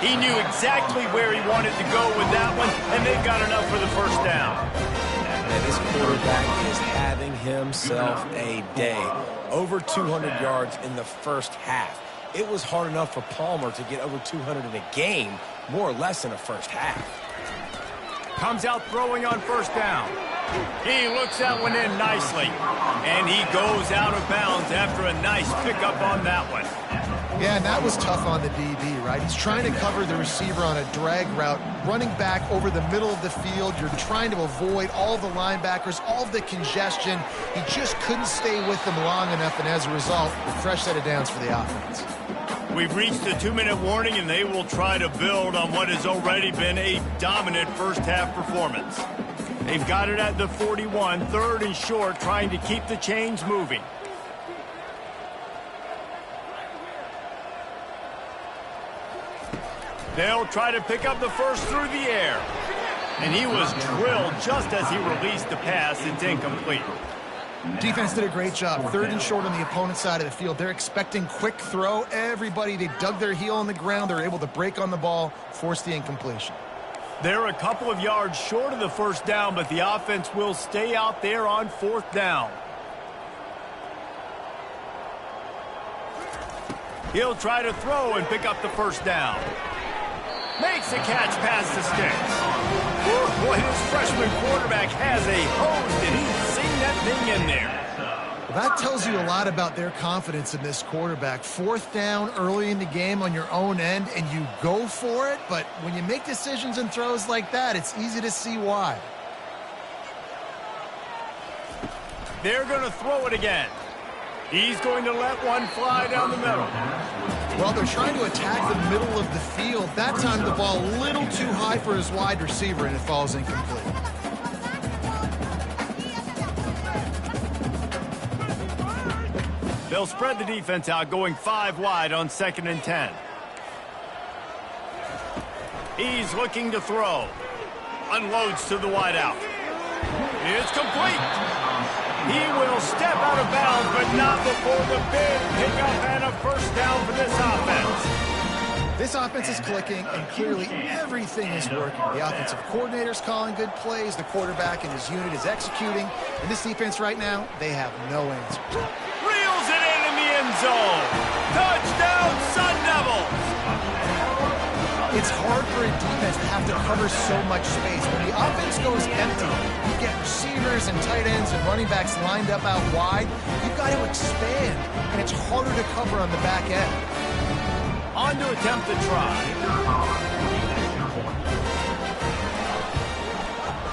He knew exactly where he wanted to go with that one, and they've got enough for the first down. And this quarterback is having himself a day. Over 200 yards in the first half. It was hard enough for Palmer to get over 200 in a game, more or less in the first half. Comes out throwing on first down. He looks that one in nicely. And he goes out of bounds after a nice pickup on that one. Yeah, and that was tough on the DB, right? He's trying to cover the receiver on a drag route, running back over the middle of the field. You're trying to avoid all the linebackers, all of the congestion. He just couldn't stay with them long enough, and as a result, a fresh set of downs for the offense. We've reached the 2-minute warning, and they will try to build on what has already been a dominant first-half performance. They've got it at the 41, 3rd and short, trying to keep the chains moving. They'll try to pick up the first through the air. And he was drilled just as he released the pass. It's incomplete. Defense did a great job. 3rd and short on the opponent's side of the field. They're expecting quick throw. Everybody, they dug their heel on the ground. They're able to break on the ball, force the incompletion. They're a couple of yards short of the first down, but the offense will stay out there on 4th down. He'll try to throw and pick up the first down. Makes the catch past the sticks. Oh, boy, this freshman quarterback has a hose, and he's seen that thing in there. Well, that tells you a lot about their confidence in this quarterback. 4th down early in the game on your own end, and you go for it. But when you make decisions and throws like that, it's easy to see why. They're going to throw it again. He's going to let one fly down the middle. Well, they're trying to attack the middle of the field. That time the ball a little too high for his wide receiver, and it falls incomplete. They'll spread the defense out, going 5 wide on 2nd and 10. He's looking to throw. Unloads to the wideout. It's complete. He will step out of bounds, but not before the big pickup and a first down for this offense. This offense is clicking, and clearly everything is working. The offensive coordinator's calling good plays. The quarterback and his unit is executing. And this defense right now, they have no answer. Reels it in the end zone. Touchdown, Sun Devils. It's hard for a defense to have to cover so much space. When the offense goes empty, you get receivers and tight ends and running backs lined up out wide. You've got to expand, and it's harder to cover on the back end. On to attempt the try.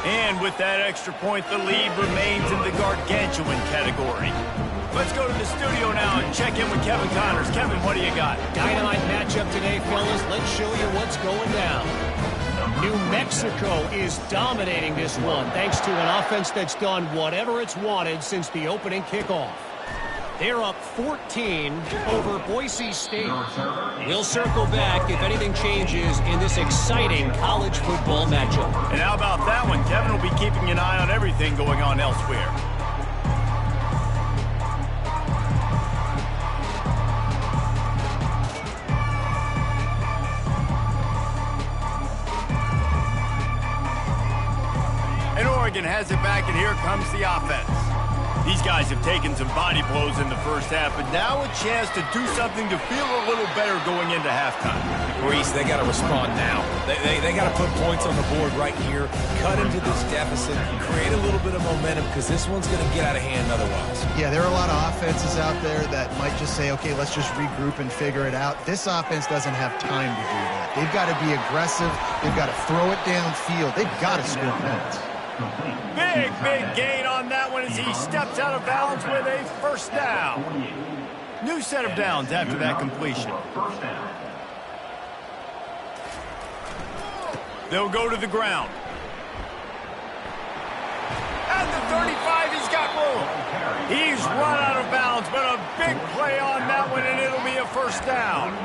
And with that extra point, the lead remains in the gargantuan category. Let's go to the studio now and check in with Kevin Connors. Kevin, what do you got? Dynamite matchup today, fellas. Let's show you what's going down. New Mexico is dominating this one, thanks to an offense that's done whatever it's wanted since the opening kickoff. They're up 14 over Boise State. We'll circle back if anything changes in this exciting college football matchup. And how about that one? Kevin will be keeping an eye on everything going on elsewhere. Oregon has it back, and here comes the offense. These guys have taken some body blows in the first half, but now a chance to do something to feel a little better going into halftime. Reese, they got to respond now. They got to put points on the board right here, cut into this deficit, create a little bit of momentum, because this one's going to get out of hand otherwise. Yeah, there are a lot of offenses out there that might just say, okay, let's just regroup and figure it out. This offense doesn't have time to do that. They've got to be aggressive. They've got to throw it downfield. They've got to score points. Big gain on that one as he steps out of bounds with a first down. New set of downs after that completion. They'll go to the ground. At the 35, he's got room. He's run out of bounds, but a big play on that one, and it'll be a first down.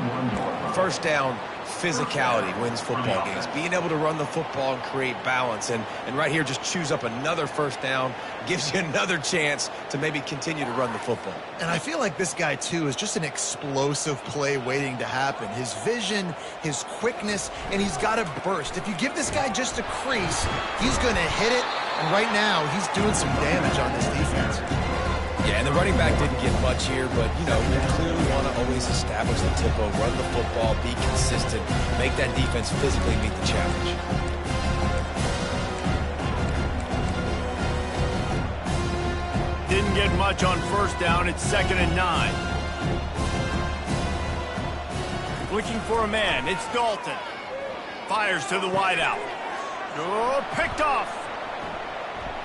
First down, physicality wins football games. Being able to run the football and create balance. And right here, just choose up another first down, gives you another chance to maybe continue to run the football. And I feel like this guy, too, is just an explosive play waiting to happen. His vision, his quickness, and he's got to burst. If you give this guy just a crease, he's going to hit it. And right now, he's doing some damage on this defense. Yeah, and the running back didn't get much here, but, you know, you clearly want to always establish the tempo, run the football, be consistent, make that defense physically meet the challenge. Didn't get much on first down. It's 2nd and 9. Looking for a man. It's Dalton. Fires to the wideout. Oh, picked off.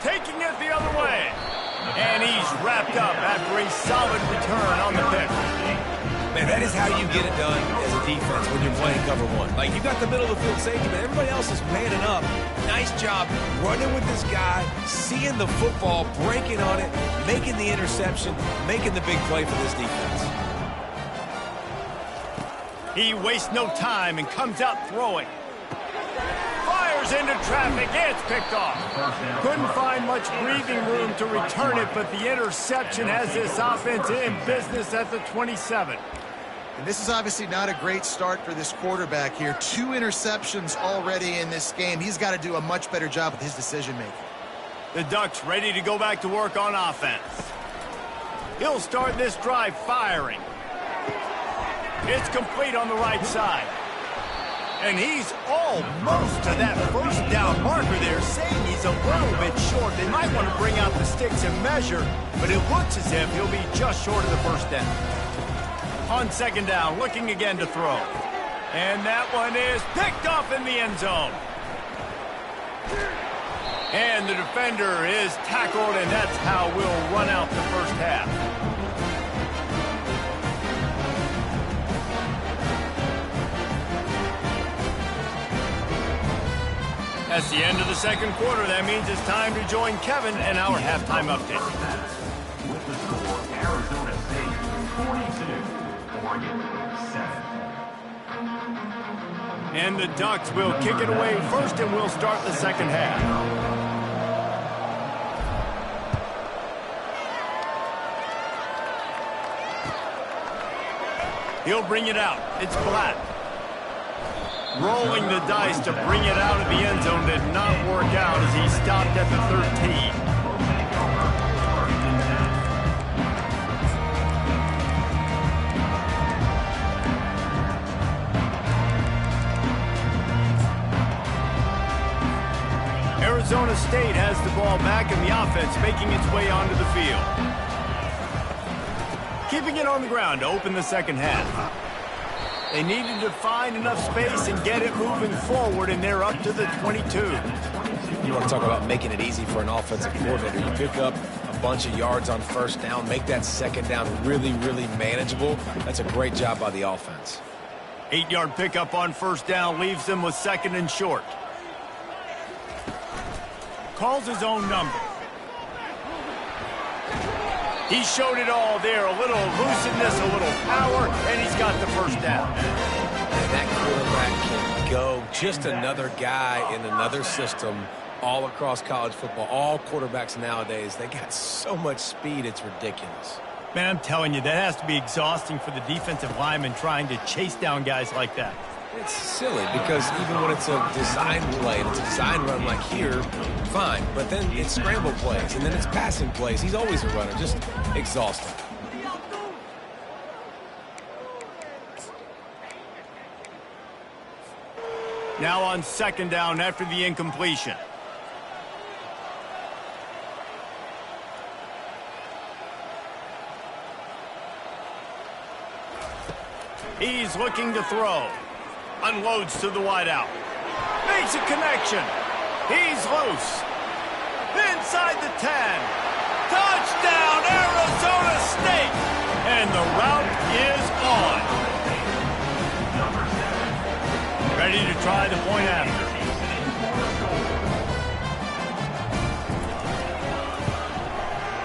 Taking it the other way. And he's wrapped up after a solid return on the pick. Man, that is how you get it done as a defense when you're playing cover one. Like, you got the middle of the field safety, but everybody else is manning up. Nice job running with this guy, seeing the football, breaking on it, making the interception, making the big play for this defense. He wastes no time and comes out throwing. Fires into traffic, and it's picked off. Couldn't find much breathing room to return it, but the interception has this offense in business at the 27. And this is obviously not a great start for this quarterback here. 2 interceptions already in this game. He's got to do a much better job with his decision-making. The Ducks ready to go back to work on offense. He'll start this drive firing. It's complete on the right side. And he's almost to that first down marker there, saying he's a little bit short. They might want to bring out the sticks and measure, but it looks as if he'll be just short of the first down. On 2nd down, looking again to throw. And that one is picked off in the end zone. And the defender is tackled, and that's how we'll run out the first half. That's the end of the second quarter. That means it's time to join Kevin and our halftime update. With the score, Arizona State 42, Oregon 7. And the Ducks will kick it away first, and we'll start the second half. He'll bring it out. It's Blatt. Rolling the dice to bring it out of the end zone did not work out as he stopped at the 13. Arizona State has the ball back, and the offense making its way onto the field. Keeping it on the ground to open the second half. They needed to find enough space and get it moving forward, and they're up to the 22. You want to talk about making it easy for an offensive coordinator. You pick up a bunch of yards on first down, make that second down really, really manageable. That's a great job by the offense. 8-yard pickup on first down leaves them with 2nd and short. Calls his own number. He showed it all there, a little elusiveness, a little power, and he's got the first down. And that quarterback can go. Just another guy in another system all across college football. All quarterbacks nowadays, they got so much speed, it's ridiculous. Man, I'm telling you, that has to be exhausting for the defensive lineman trying to chase down guys like that. It's silly because even when it's a design play and it's a design run like here, fine. But then it's scramble plays and then it's passing plays. He's always a runner, just exhausting. Now on second down after the incompletion. He's looking to throw. Unloads to the wideout. Makes a connection. He's loose. Inside the 10. Touchdown, Arizona State! And the route is on. Ready to try the point after.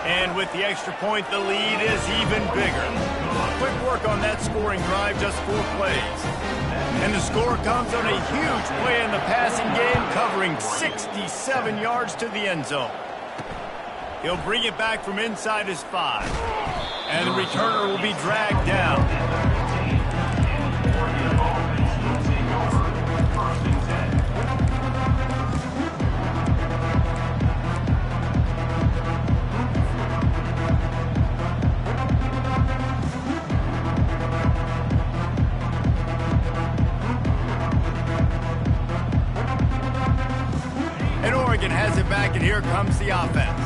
And with the extra point, the lead is even bigger. Quick work on that scoring drive, just 4 plays. And the score comes on a huge play in the passing game, covering 67 yards to the end zone. He'll bring it back from inside his 5. And the returner will be dragged down. Has it back, and here comes the offense.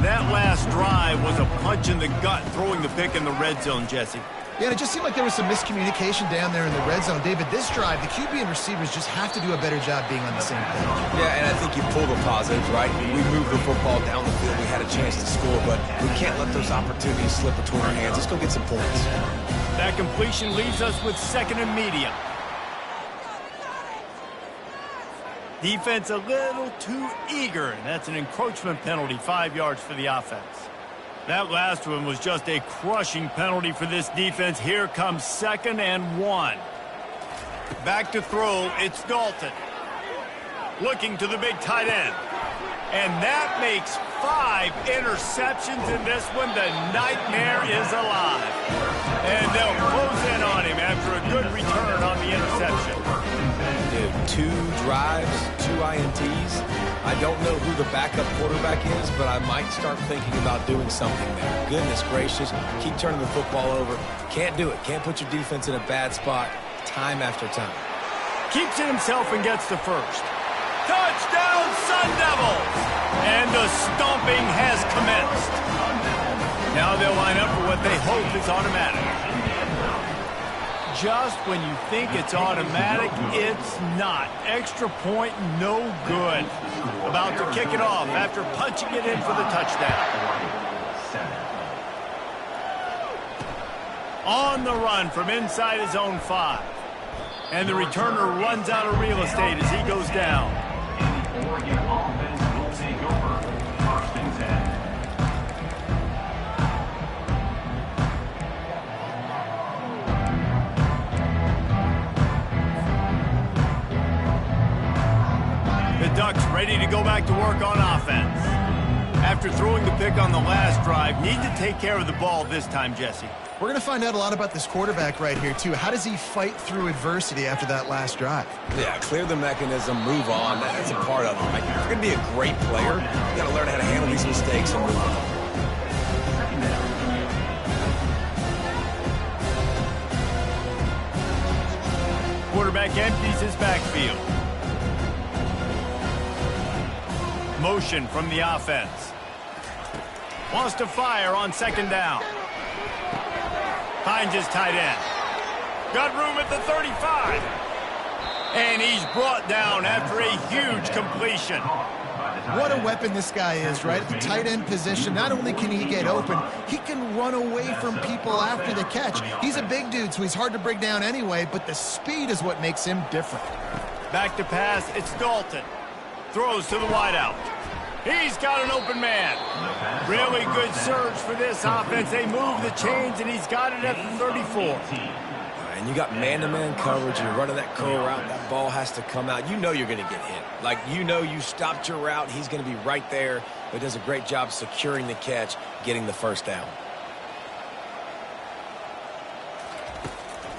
That last drive was a punch in the gut, throwing the pick in the red zone, Jesse. Yeah, and it just seemed like there was some miscommunication down there in the red zone. David, this drive, the QB and receivers just have to do a better job being on the same page. Yeah, and I think you pull the positives, right? We moved the football down the field. We had a chance to score, but we can't let those opportunities slip between our hands. Let's go get some points. That completion leaves us with second and medium. Defense a little too eager, and that's an encroachment penalty, 5 yards for the offense. That last one was just a crushing penalty for this defense. Here comes 2nd and 1. Back to throw, it's Dalton. Looking to the big tight end. And that makes 5 interceptions in this one. The nightmare is alive. And they'll close in on him after a good return on the interception. Dude, 2 drives, 2 INTs. I don't know who the backup quarterback is, but I might start thinking about doing something there. Goodness gracious, keep turning the football over. Can't do it. Can't put your defense in a bad spot time after time. Keeps it himself and gets the first. Touchdown, Sun Devils! And the stomping has commenced. Now they'll line up for what they hope is automatic. Just when you think it's automatic, it's not. Extra point, no good. About to kick it off after punching it in for the touchdown. On the run from inside his own 5. And the returner runs out of real estate as he goes down. Oregon offense will take over 1st and 10. The Ducks ready to go back to work on offense. After throwing the pick on the last drive, need to take care of the ball this time, Jesse. We're going to find out a lot about this quarterback right here, too. How does he fight through adversity after that last drive? Yeah, clear the mechanism, move on. That's a part of it. Right? If you're going to be a great player, you got to learn how to handle these mistakes and move on. Quarterback empties his backfield. Motion from the offense. Wants to fire on 2nd down. Finds his tight end. Got room at the 35. And he's brought down after a huge completion. What a weapon this guy is, right? At the tight end position, not only can he get open, he can run away from people after the catch. He's a big dude, so he's hard to bring down anyway, but the speed is what makes him different. Back to pass, it's Dalton. Throws to the wideout. He's got an open man. Really good surge for this offense. They move the chains, and he's got it at the 34. And you got man-to-man coverage, and you're running that curl route. That ball has to come out. You know you're going to get hit. Like, you know you stopped your route. He's going to be right there. But does a great job securing the catch, getting the 1st down.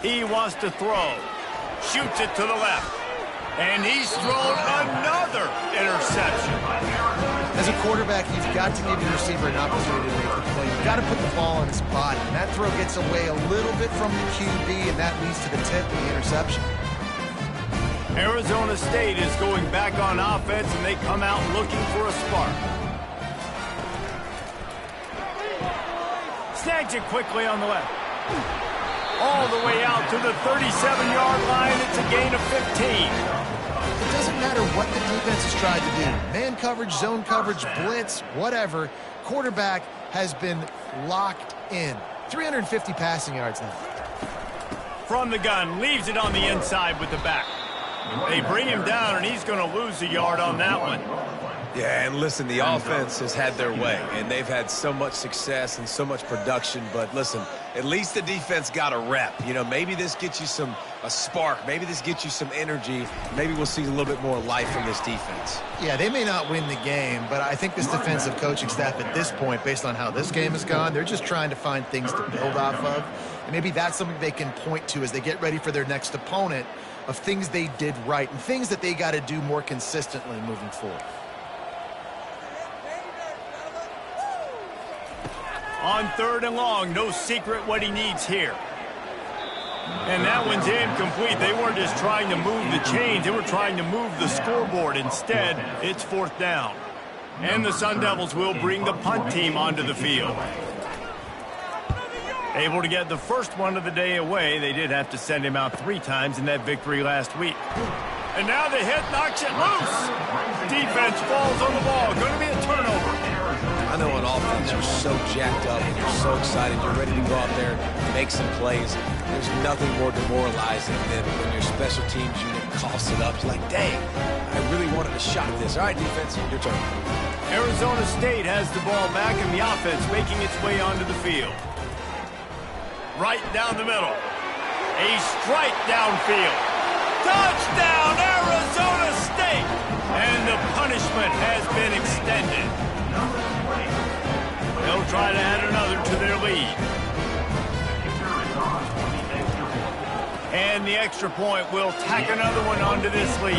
He wants to throw. Shoots it to the left. And he's thrown another interception. As a quarterback, you've got to give your receiver an opportunity to make the play. You've got to put the ball in his body. And that throw gets away a little bit from the QB, and that leads to the tip and the interception. Arizona State is going back on offense, and they come out looking for a spark. Snags it quickly on the left. All the way out to the 37-yard line. It's a gain of 15. It doesn't matter what the defense has tried to do. Man coverage, zone coverage, blitz, whatever. Quarterback has been locked in. 350 passing yards now. From the gun, leaves it on the inside with the back. They bring him down, and he's going to lose a yard on that one. Yeah, and listen, the offense has had their way, and they've had so much success and so much production. But listen, at least the defense got a rep. You know, maybe this gets you a spark. Maybe this gets you some energy. Maybe we'll see a little bit more life from this defense. Yeah, they may not win the game, but I think this defensive coaching staff at this point, based on how this game has gone, they're just trying to find things to build off of. And maybe that's something they can point to as they get ready for their next opponent, of things they did right and things that they got to do more consistently moving forward. On 3rd and long, no secret what he needs here. And that one's incomplete. They weren't just trying to move the chains. They were trying to move the scoreboard. Instead, it's 4th down. And the Sun Devils will bring the punt team onto the field. Able to get the first one of the day away. They did have to send him out 3 times in that victory last week. And now the hit knocks it loose. Defense falls on the ball. Going to be a turnover. I know on offense you're so jacked up and you're so excited. You're ready to go out there and make some plays. There's nothing more demoralizing than when your special teams unit coughs it up. You're like, dang, I really wanted a shot at this. All right, defense, your turn. Arizona State has the ball back and the offense making its way onto the field. Right down the middle. A strike downfield. Touchdown, Arizona State! And the punishment has been extended. They'll try to add another to their lead. And the extra point will tack another one onto this lead.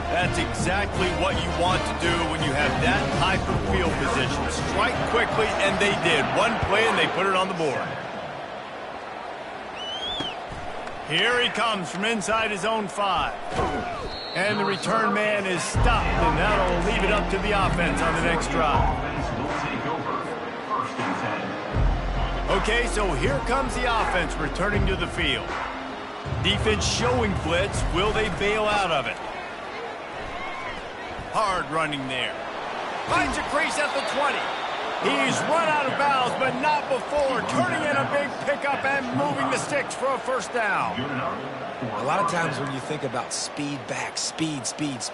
That's exactly what you want to do when you have that type of field position. Strike quickly, and they did. One play, and they put it on the board. Here he comes from inside his own 5. And the return man is stopped, and that'll leave it up to the offense on the next drive. Okay, so here comes the offense returning to the field. Defense showing blitz. Will they bail out of it? Hard running there. Finds a crease at the 20. He's run out of bounds, but not before. Turning in a big pickup and moving the sticks for a first down. A lot of times when you think about speed back, speed,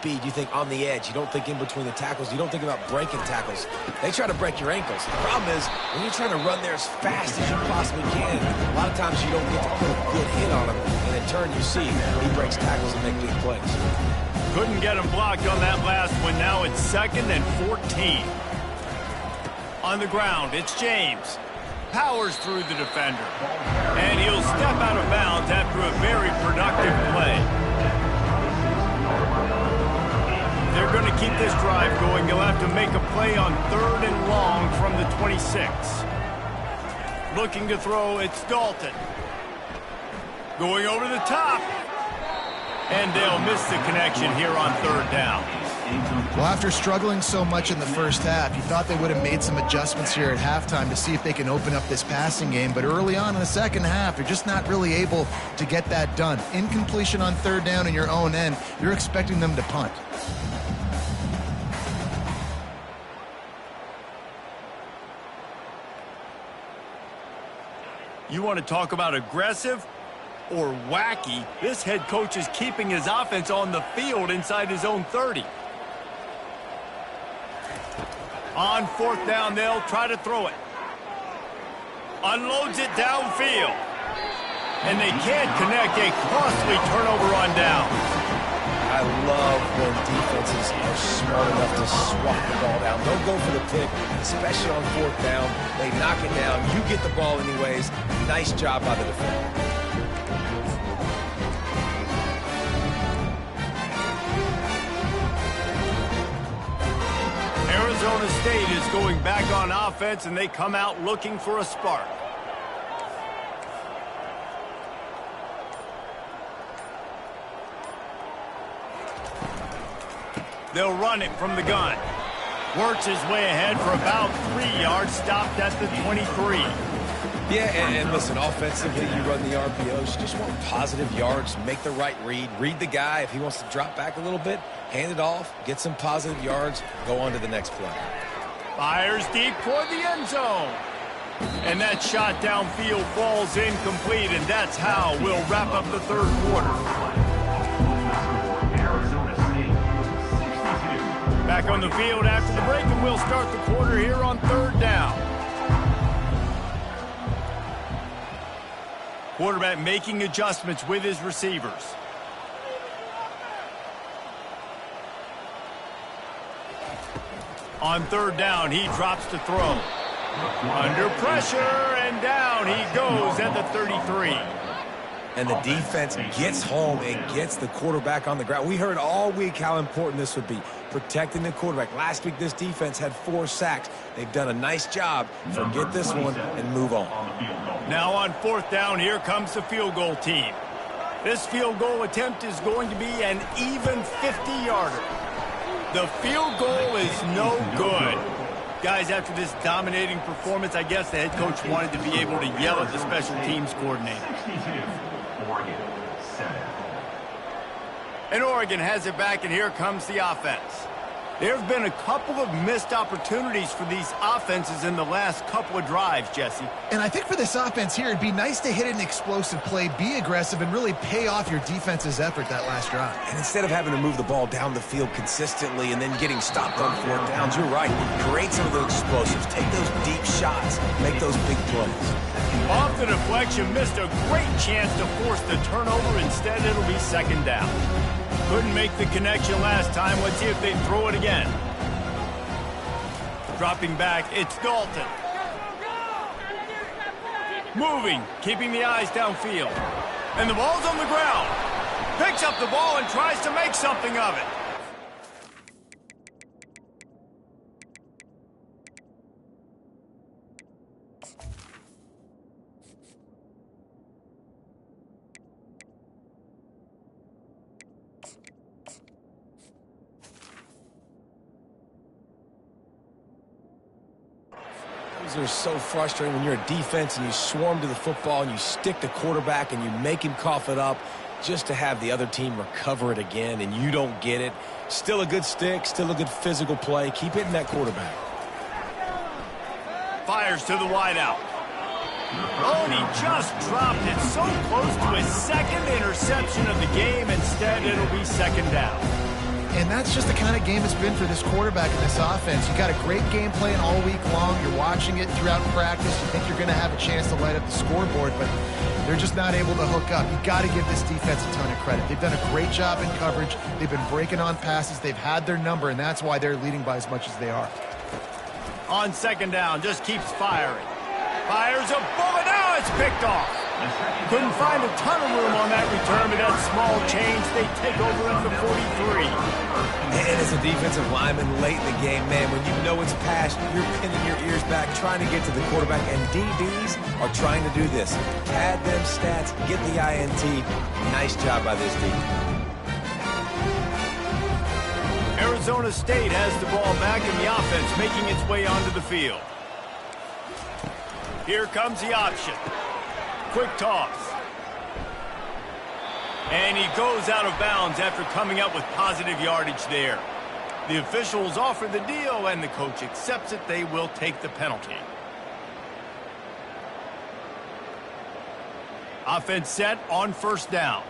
you think on the edge. You don't think in between the tackles. You don't think about breaking tackles. They try to break your ankles. The problem is when you're trying to run there as fast as you possibly can, a lot of times you don't get to put a good hit on him. And in turn, you see he breaks tackles and makes big plays. Couldn't get him blocked on that last one. Now it's 2nd and 14. On the ground, it's James. Powers through the defender. And he'll step out of bounds after a very productive play. They're going to keep this drive going. They'll have to make a play on 3rd and long from the 26. Looking to throw, it's Dalton. Going over the top. And they'll miss the connection here on 3rd down. Well, after struggling so much in the first half, you thought they would have made some adjustments here at halftime to see if they can open up this passing game. But early on in the second half, they're just not really able to get that done. Incompletion on 3rd down in your own end, you're expecting them to punt. You want to talk about aggressive or wacky? This head coach is keeping his offense on the field inside his own 30. On 4th down, they'll try to throw it. Unloads it downfield. And they can't connect. A costly turnover on down. I love when defenses are smart enough to swat the ball down. Don't go for the pick, especially on 4th down. They knock it down. You get the ball anyways. Nice job by the defender. Arizona State is going back on offense, and they come out looking for a spark. They'll run it from the gun. Works his way ahead for about 3 yards, stopped at the 23. Yeah, and listen, offensively, you run the RPOs. You just want positive yards, make the right read the guy. If he wants to drop back a little bit, hand it off, get some positive yards, go on to the next play. Fires deep toward the end zone. And that shot downfield falls incomplete, and that's how we'll wrap up the third quarter. Back on the field after the break, and we'll start the quarter here on third down. Quarterback making adjustments with his receivers. On third down, he drops to throw. Under pressure, and down he goes at the 33. And the defense gets home and gets the quarterback on the ground. We heard all week how important this would be, protecting the quarterback. Last week, this defense had 4 sacks. They've done a nice job. Forget this one and move on. Now on fourth down, here comes the field goal team. This field goal attempt is going to be an even 50-yarder. The field goal is no good. Guys, after this dominating performance, I guess the head coach wanted to be able to yell at the special teams coordinator. And Oregon has it back, and here comes the offense. There have been a couple of missed opportunities for these offenses in the last couple of drives, Jesse. And I think for this offense here, it'd be nice to hit an explosive play, be aggressive, and really pay off your defense's effort that last drive. And instead of having to move the ball down the field consistently and then getting stopped on 4th downs, you're right. Create some of those explosives. Take those deep shots. Make those big plays. Off the deflection, missed a great chance to force the turnover. Instead, it'll be second down. Couldn't make the connection last time. Let's see if they throw it again. Dropping back, it's Dalton. Moving, keeping the eyes downfield. And the ball's on the ground. Picks up the ball and tries to make something of it. These are so frustrating when you're a defense and you swarm to the football and you stick the quarterback and you make him cough it up just to have the other team recover it again and you don't get it. Still a good stick, still a good physical play. Keep hitting that quarterback. Fires to the wideout. Oh, and he just dropped it so close to his second interception of the game. Instead, it'll be second down. And that's just the kind of game it's been for this quarterback in this offense. You got a great game plan all week long. You're watching it throughout practice. You think you're going to have a chance to light up the scoreboard, but they're just not able to hook up. You got to give this defense a ton of credit. They've done a great job in coverage. They've been breaking on passes. They've had their number, and that's why they're leading by as much as they are. On second down, just keeps firing. Fires a bullet. Now it's picked off. Couldn't find a ton of room on that return, but that small change, they take over at the 43. And as a defensive lineman late in the game, man, when you know it's past, you're pinning your ears back, trying to get to the quarterback, and DBs are trying to do this. Pad them stats, get the INT. Nice job by this team. Arizona State has the ball back in the offense, making its way onto the field. Here comes the option. Quick toss. And he goes out of bounds after coming up with positive yardage there. The officials offer the deal, and the coach accepts it. They will take the penalty. Offense set on first down.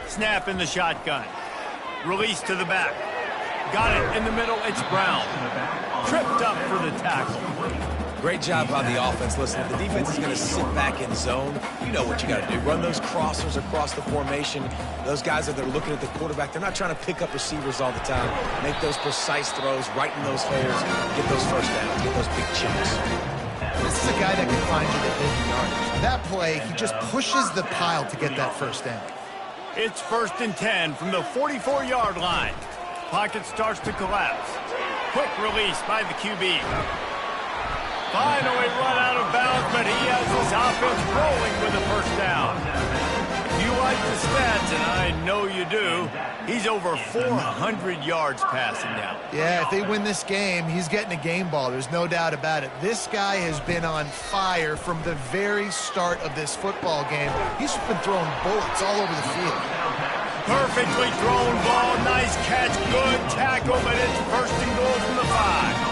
Snap in the shotgun. Release to the back. Got it in the middle. It's Brown. Tripped up for the tackle. Great job by the offense. Listen, if the defense is going to sit back in zone, you know what you got to do. Run those crossers across the formation. Those guys that are looking at the quarterback, they're not trying to pick up receivers all the time. Make those precise throws, right in those holes, get those first downs, get those big chunks. This is a guy that can find you the big yardage. That play, he just pushes the pile to get that first down. It's 1st and 10 from the 44-yard line. Pocket starts to collapse. Quick release by the QB. Finally run out of bounds, but he has his offense rolling with a first down. If you like the stats, and I know you do, he's over 400 yards passing now. Yeah, if they win this game, he's getting a game ball. There's no doubt about it. This guy has been on fire from the very start of this football game. He's just been throwing bullets all over the field. Perfectly thrown ball, nice catch, good tackle, but it's 1st and goal from the 5.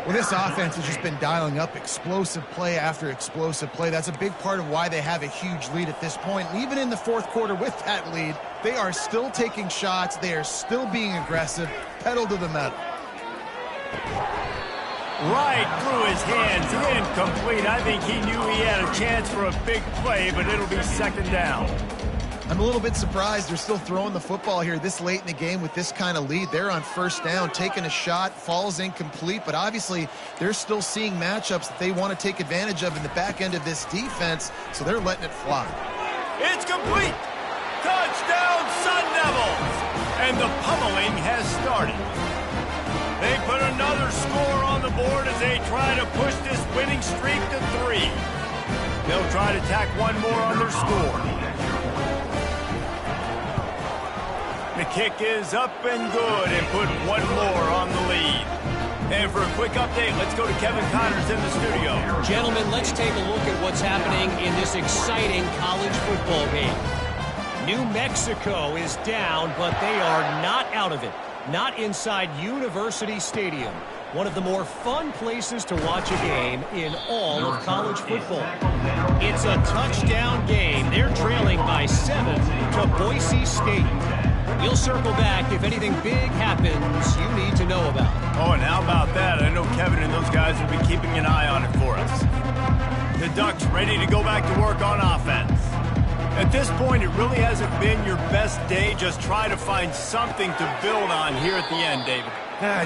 Well, this offense has just been dialing up explosive play after explosive play. That's a big part of why they have a huge lead at this point. And even in the 4th quarter with that lead, they are still taking shots. They are still being aggressive. Pedal to the metal. Right through his hands, incomplete. I think he knew he had a chance for a big play, but it'll be 2nd down. I'm a little bit surprised they're still throwing the football here this late in the game with this kind of lead. They're on 1st down, taking a shot, falls incomplete, but obviously they're still seeing matchups that they want to take advantage of in the back end of this defense, so they're letting it fly. It's complete. Touchdown, Sun Devils. And the pummeling has started. They put another score on the board as they try to push this winning streak to 3. They'll try to tack one more on their score. The kick is up and good and put one more on the lead. And for a quick update, let's go to Kevin Connors in the studio. Gentlemen, let's take a look at what's happening in this exciting college football game. New Mexico is down, but they are not out of it. Not inside University Stadium, one of the more fun places to watch a game in all of college football. It's a touchdown game. They're trailing by 7 to Boise State. We'll circle back if anything big happens you need to know about. Oh, and how about that? I know Kevin and those guys will be keeping an eye on it for us. The Ducks ready to go back to work on offense. At this point, it really hasn't been your best day. Just try to find something to build on here at the end, David.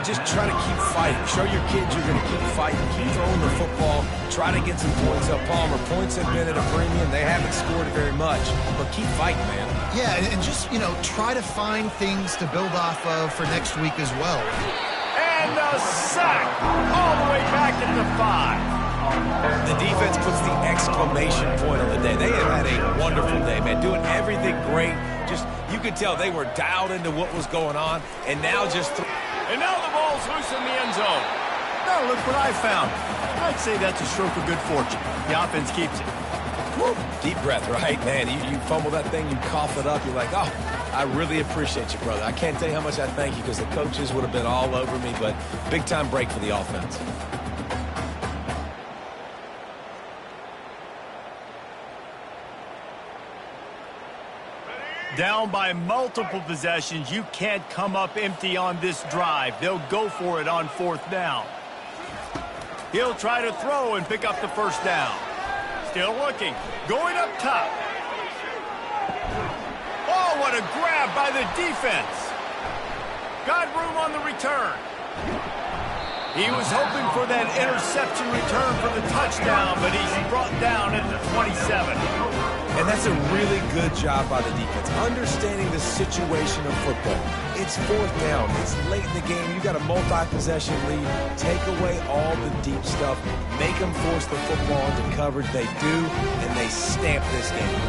Just try to keep fighting. Show your kids you're going to keep fighting. Keep throwing the football. Try to get some points up, Palmer. Points have been at a premium. They haven't scored very much, but keep fighting, man. Yeah, and just, try to find things to build off of for next week as well. And a sack all the way back at the 5. The defense puts the exclamation point on the day. They have had a wonderful day, man. Doing everything great. Just, you could tell they were dialed into what was going on, and now just... And now the ball's loose in the end zone. Now look what I found. I'd say that's a stroke of good fortune. The offense keeps it. Woo. Deep breath, right, man? You fumble that thing, you cough it up, you're like, oh, I really appreciate you, brother. I can't tell you how much I thank you because the coaches would have been all over me, but big-time break for the offense. Down by multiple possessions, you can't come up empty on this drive. They'll go for it on 4th down. He'll try to throw and pick up the first down. Still looking, going up top. Oh, what a grab by the defense. Got room on the return. He was hoping for that interception return for the touchdown, but he's brought down at the 27. And that's a really good job by the defense, understanding the situation of football. It's 4th down. It's late in the game. You got a multi-possession lead. Take away all the deep stuff. Make them force the football into coverage. They do, and they stamp this game.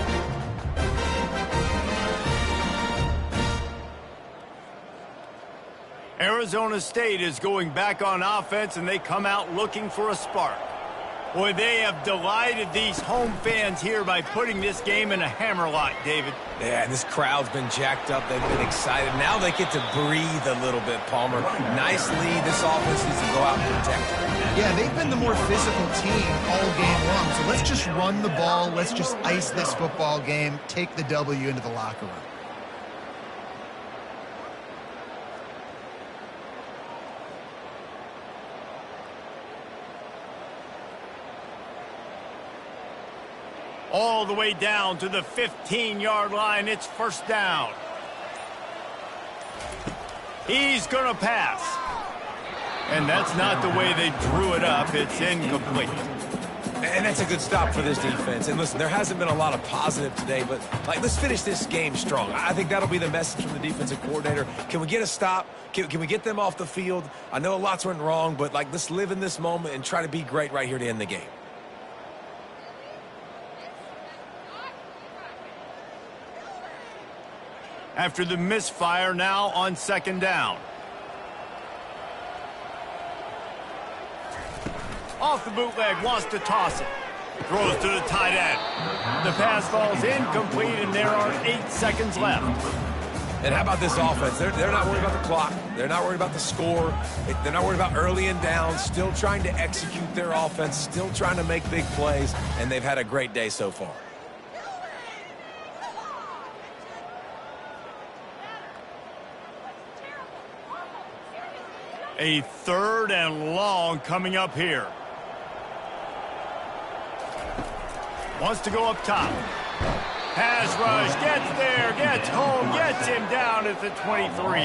Arizona State is going back on offense, and they come out looking for a spark. Boy, they have delighted these home fans here by putting this game in a hammerlock, David. Yeah, this crowd's been jacked up. They've been excited. Now they get to breathe a little bit, Palmer. Nice lead. This offense needs to go out and protect it. Yeah, they've been the more physical team all game long. So let's just run the ball. Let's just ice this football game, take the W into the locker room. All the way down to the 15-yard line. It's 1st down. He's going to pass. And that's not the way they drew it up. It's incomplete. And that's a good stop for this defense. And listen, there hasn't been a lot of positive today, but let's finish this game strong. I think that'll be the message from the defensive coordinator. Can we get a stop? Can we get them off the field? I know lots went wrong, but let's live in this moment and try to be great right here to end the game. After the misfire, now on second down. Off the bootleg, wants to toss it. Throws to the tight end. The pass falls incomplete, and there are 8 seconds left. And how about this offense? They're not worried about the clock. They're not worried about the score. They're not worried about early and down. Still trying to execute their offense. Still trying to make big plays. And they've had a great day so far. A 3rd and long coming up here. Wants to go up top. Pass rush, gets there, gets home, gets him down at the 23.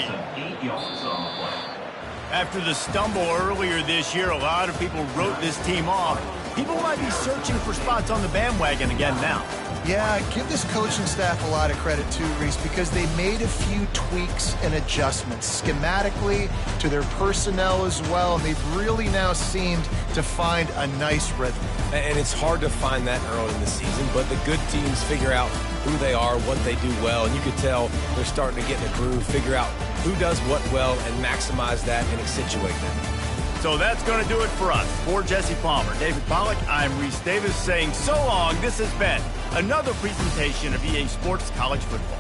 8 yards on the play. After the stumble earlier this year, a lot of people wrote this team off. People might be searching for spots on the bandwagon again now. Yeah, give this coaching staff a lot of credit too, Reese, because they made a few tweaks and adjustments schematically to their personnel as well, and they've really now seemed to find a nice rhythm. And it's hard to find that early in the season, but the good teams figure out who they are, what they do well, and you can tell they're starting to get in a groove, figure out who does what well, and maximize that and accentuate that. So that's going to do it for us. For Jesse Palmer, David Pollack, I'm Reese Davis saying so long. This has been another presentation of EA Sports College Football.